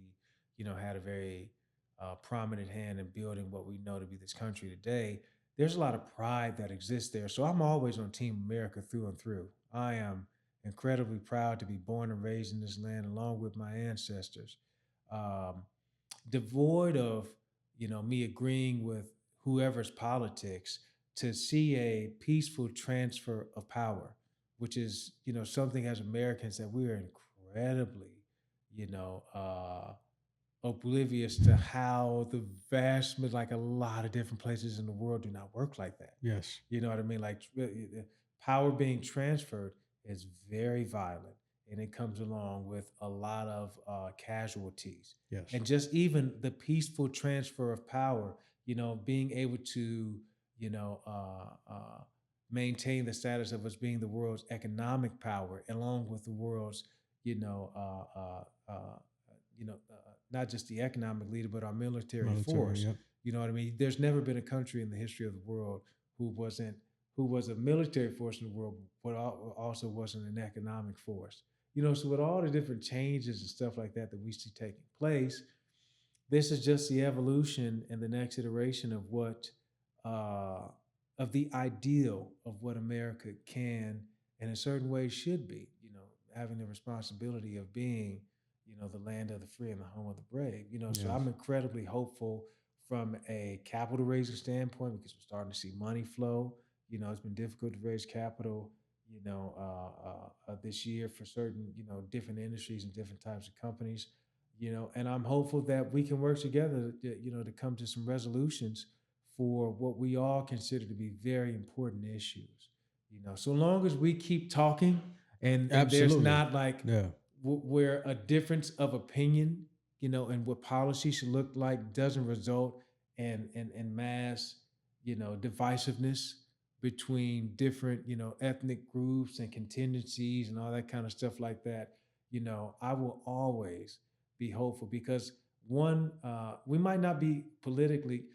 had a very prominent hand in building what we know to be this country today. There's a lot of pride that exists there. So I'm always on Team America through and through. I am incredibly proud to be born and raised in this land along with my ancestors. Um, Devoid of me agreeing with whoever's politics, to see a peaceful transfer of power, which is, something as Americans that we are incredibly, you know, oblivious to how the like a lot of different places in the world do not work like that. Yes. You know what I mean? Like power being transferred is very violent, and it comes along with a lot of casualties. Yes. And just even the peaceful transfer of power, being able to, you know, maintain the status of us being the world's economic power, along with the world's, you know, not just the economic leader, but our military Military. force. Yep. You know what I mean? There's never been a country in the history of the world who was a military force in the world, but also wasn't an economic force. So with all the different changes and stuff like that we see taking place, this is just the evolution and the next iteration of what of the ideal of what America can, and in certain ways should be. Having the responsibility of being, the land of the free and the home of the brave. So Yes. I'm incredibly hopeful from a capital raising standpoint because we're starting to see money flow. It's been difficult to raise capital, this year for certain, different industries and different types of companies, and I'm hopeful that we can work together, to come to some resolutions for what we all consider to be very important issues. So long as we keep talking and there's Absolutely. not like Yeah. where a difference of opinion, and what policy should look like doesn't result in mass, divisiveness between different, ethnic groups and contingencies and all that kind of stuff like that. I will always be hopeful because one, we might not be politically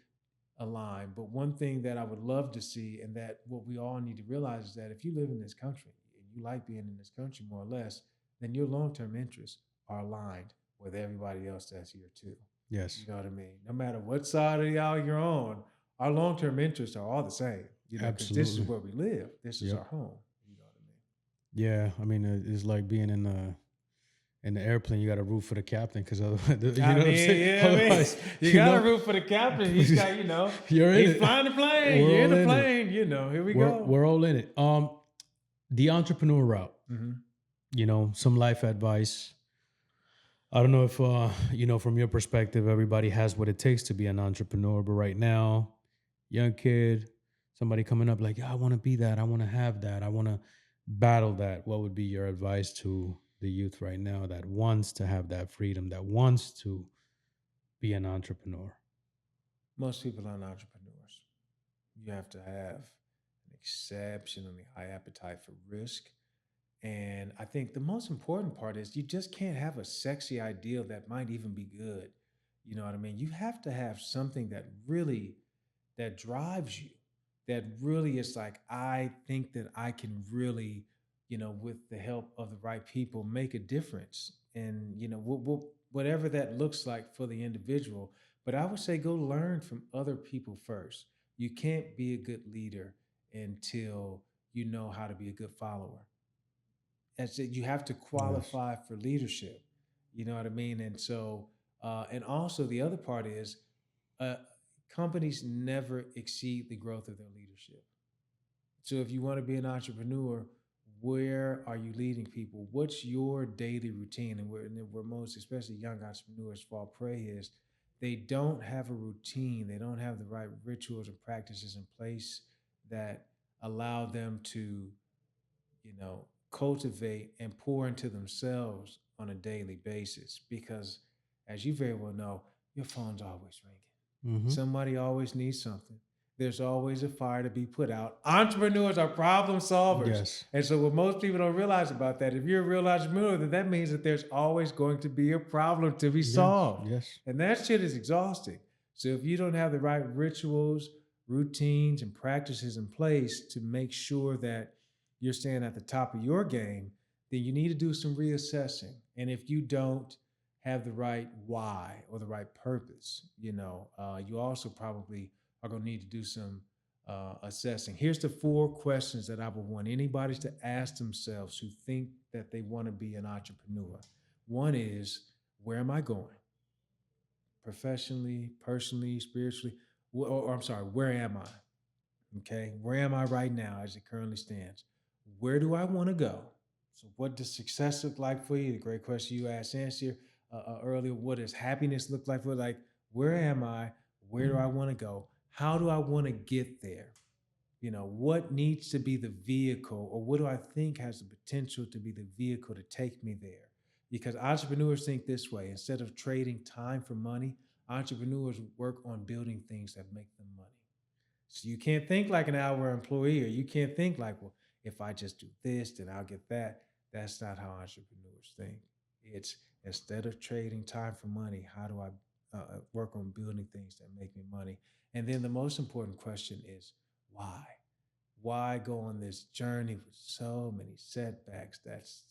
aligned, but one thing that I would love to see and that what we all need to realize is that if you live in this country and you like being in this country more or less, then your long-term interests are aligned with everybody else that's here too. Yes. You know what I mean? No matter what side of the aisle you're on, our long-term interests are all the same. Because this is Absolutely. where we live. This is Yep. our home. You know what I mean? Yeah. I mean, it's like being in the airplane. You got to root for the captain because otherwise, you know I what I'm mean, saying. yeah, I mean, Otherwise, you gotta root for the captain. He's got, you're in he's it. flying the plane. We're You're in all the in it. plane. Here we We're go. we're all in it. The entrepreneur route. Mm-hmm. Some life advice. I don't know if from your perspective, everybody has what it takes to be an entrepreneur. But right now, young kid, somebody coming up like, yeah, I want to be that. I want to have that. I want to battle that. What would be your advice to the youth right now that wants to have that freedom, that wants to be an entrepreneur? Most people aren't entrepreneurs. You have to have an exceptionally high appetite for risk. And I think the most important part is you just can't have a sexy ideal that might even be good. You know what I mean? You have to have something that drives you, that really is like, I think that I can really, with the help of the right people, make a difference. And, whatever that looks like for the individual. But I would say go learn from other people first. You can't be a good leader until you know how to be a good follower. As that you have to Yes. qualify for leadership. You know what I mean? And so, and also the other part is, uh, companies never exceed the growth of their leadership. So if you want to be an entrepreneur, where are you leading people? What's your daily routine? And where most, especially young entrepreneurs, fall prey is they don't have a routine. They don't have the right rituals and practices in place that allow them to, cultivate and pour into themselves on a daily basis. Because, as you very well know, your phone's always ringing. Mm-hmm. Somebody always needs something. There's always a fire to be put out. Entrepreneurs are problem solvers. Yes. And so, what most people don't realize about that, if you're a real entrepreneur, then that means that there's always going to be a problem to be solved. Yes. And that shit is exhausting. So, if you don't have the right rituals, routines, and practices in place to make sure that you're staying at the top of your game, then you need to do some reassessing. And if you don't have the right why or the right purpose, you also probably are going to need to do some assessing. Here's the 4 questions that I would want anybody to ask themselves who think that they want to be an entrepreneur. One is, where am I going? Professionally, personally, spiritually, or I'm sorry, where am I? Okay. Where am I right now as it currently stands? Where do I want to go? So, what does success look like for you? The great question you asked earlier. What does happiness look like for you? Like, where am I? Where do I want to go? How do I want to get there? What needs to be the vehicle, or what do I think has the potential to be the vehicle to take me there? Because entrepreneurs think this way: instead of trading time for money, entrepreneurs work on building things that make them money. So you can't think like an hour employee, or you can't think like, well, if I just do this, then I'll get that. That's not how entrepreneurs think. It's instead of trading time for money, how do I work on building things that make me money? And then the most important question is why? Why go on this journey with so many setbacks? There's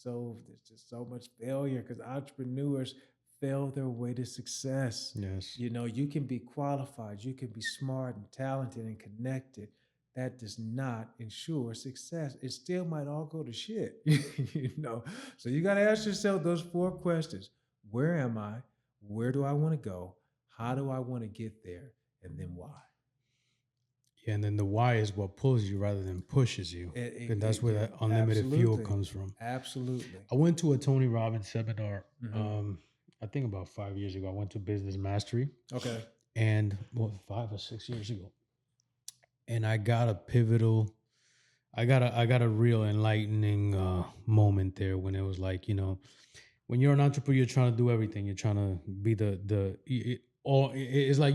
just so much failure because entrepreneurs fail their way to success. Yes. You can be qualified, you can be smart and talented and connected. That does not ensure success. It still might all go to shit. So you got to ask yourself those 4 questions. Where am I? Where do I want to go? How do I want to get there? And then why? Yeah, and then the why is what pulls you rather than pushes you. And that's where that unlimited fuel comes from. Absolutely. I went to a Tony Robbins seminar, Mm-hmm. I think about 5 years ago. I went to Business Mastery. Okay. And 5 or 6 years ago. And I got a real enlightening moment there when it was like, when you're an entrepreneur, you're trying to do everything. You're trying to be it's like,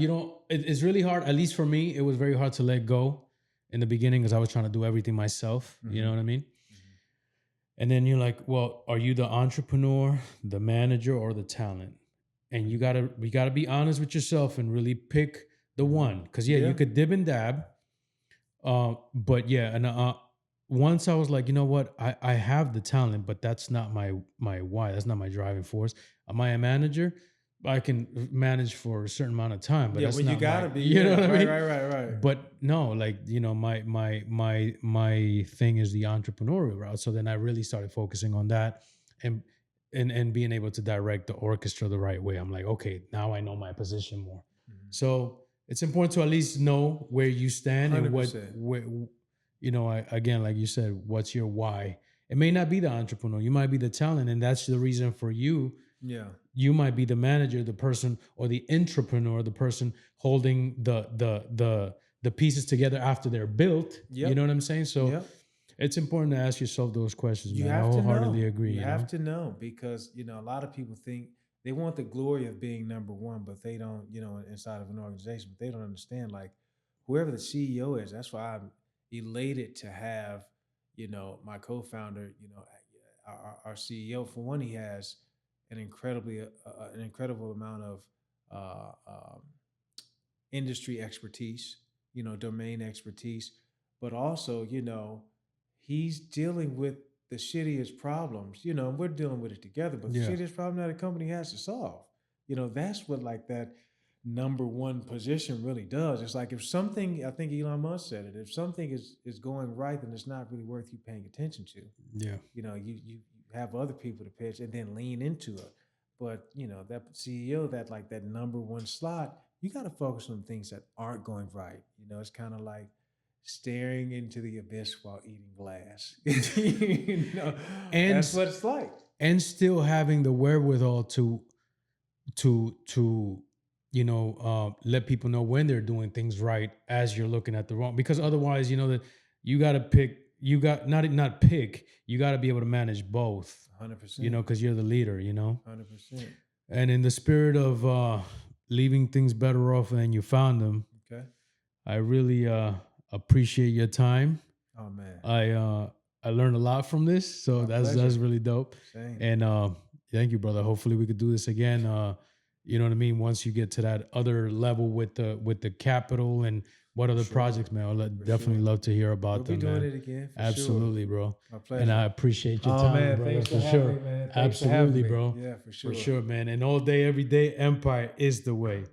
it's really hard. At least for me, it was very hard to let go in the beginning because I was trying to do everything myself. Mm-hmm. You know what I mean? Mm-hmm. And then you're like, well, are you the entrepreneur, the manager, or the talent? And you gotta be honest with yourself and really pick the one. Because you could dib and dab. But yeah, and once I was like, you know what, I have the talent, but that's not my why. That's not my driving force. Am I a manager? I can manage for a certain amount of time, but that's not you gotta be. You know what I mean? Right. But no, like my thing is the entrepreneurial route. So then I really started focusing on that, and being able to direct the orchestra the right way. I'm like, okay, now I know my position more. Mm-hmm. So it's important to at least know where you stand 100%. and again, like you said, what's your why? It may not be the entrepreneur. You might be the talent, and that's the reason for you. Yeah. You might be the manager, the person, or the entrepreneur, the person holding the pieces together after they're built. Yep. You know what I'm saying? So it's important to ask yourself those questions. You man. have I wholeheartedly to know. agree. You have to know because a lot of people think they want the glory of being number one, but they don't. Inside of an organization, but they don't understand like whoever the CEO is. That's why I'm elated to have my co-founder. Our CEO. For one, he has an incredible amount of industry expertise, domain expertise, but also, he's dealing with the shittiest problems, we're dealing with it together, but the shittiest problem that a company has to solve, that's what like that number one position really does. It's like if something, I think Elon Musk said it, if something is going right, then it's not really worth you paying attention to. Yeah. You have other people to pitch and then lean into it. But that CEO, that number one slot, you got to focus on things that aren't going right. It's kind of like staring into the abyss while eating glass. And that's what it's like. And still having the wherewithal to let people know when they're doing things right as you're looking at the wrong. Because otherwise, that you got to pick. You got not pick. You got to be able to manage both. 100%. Because you're the leader. 100%. And in the spirit of leaving things better off than you found them, okay, I really appreciate your time. Oh man, I learned a lot from this, so that's really dope. Same. And thank you, brother. Hopefully we could do this again. You know what I mean? Once you get to that other level with the capital and what other projects, man, I'd definitely love to hear about them. We'll be doing it again. Absolutely, bro. My pleasure. And I appreciate your time, man, brother, thanks for having sure. Me, man. Absolutely, bro. Yeah, for sure. For sure, man. And all day, every day, empire is the way.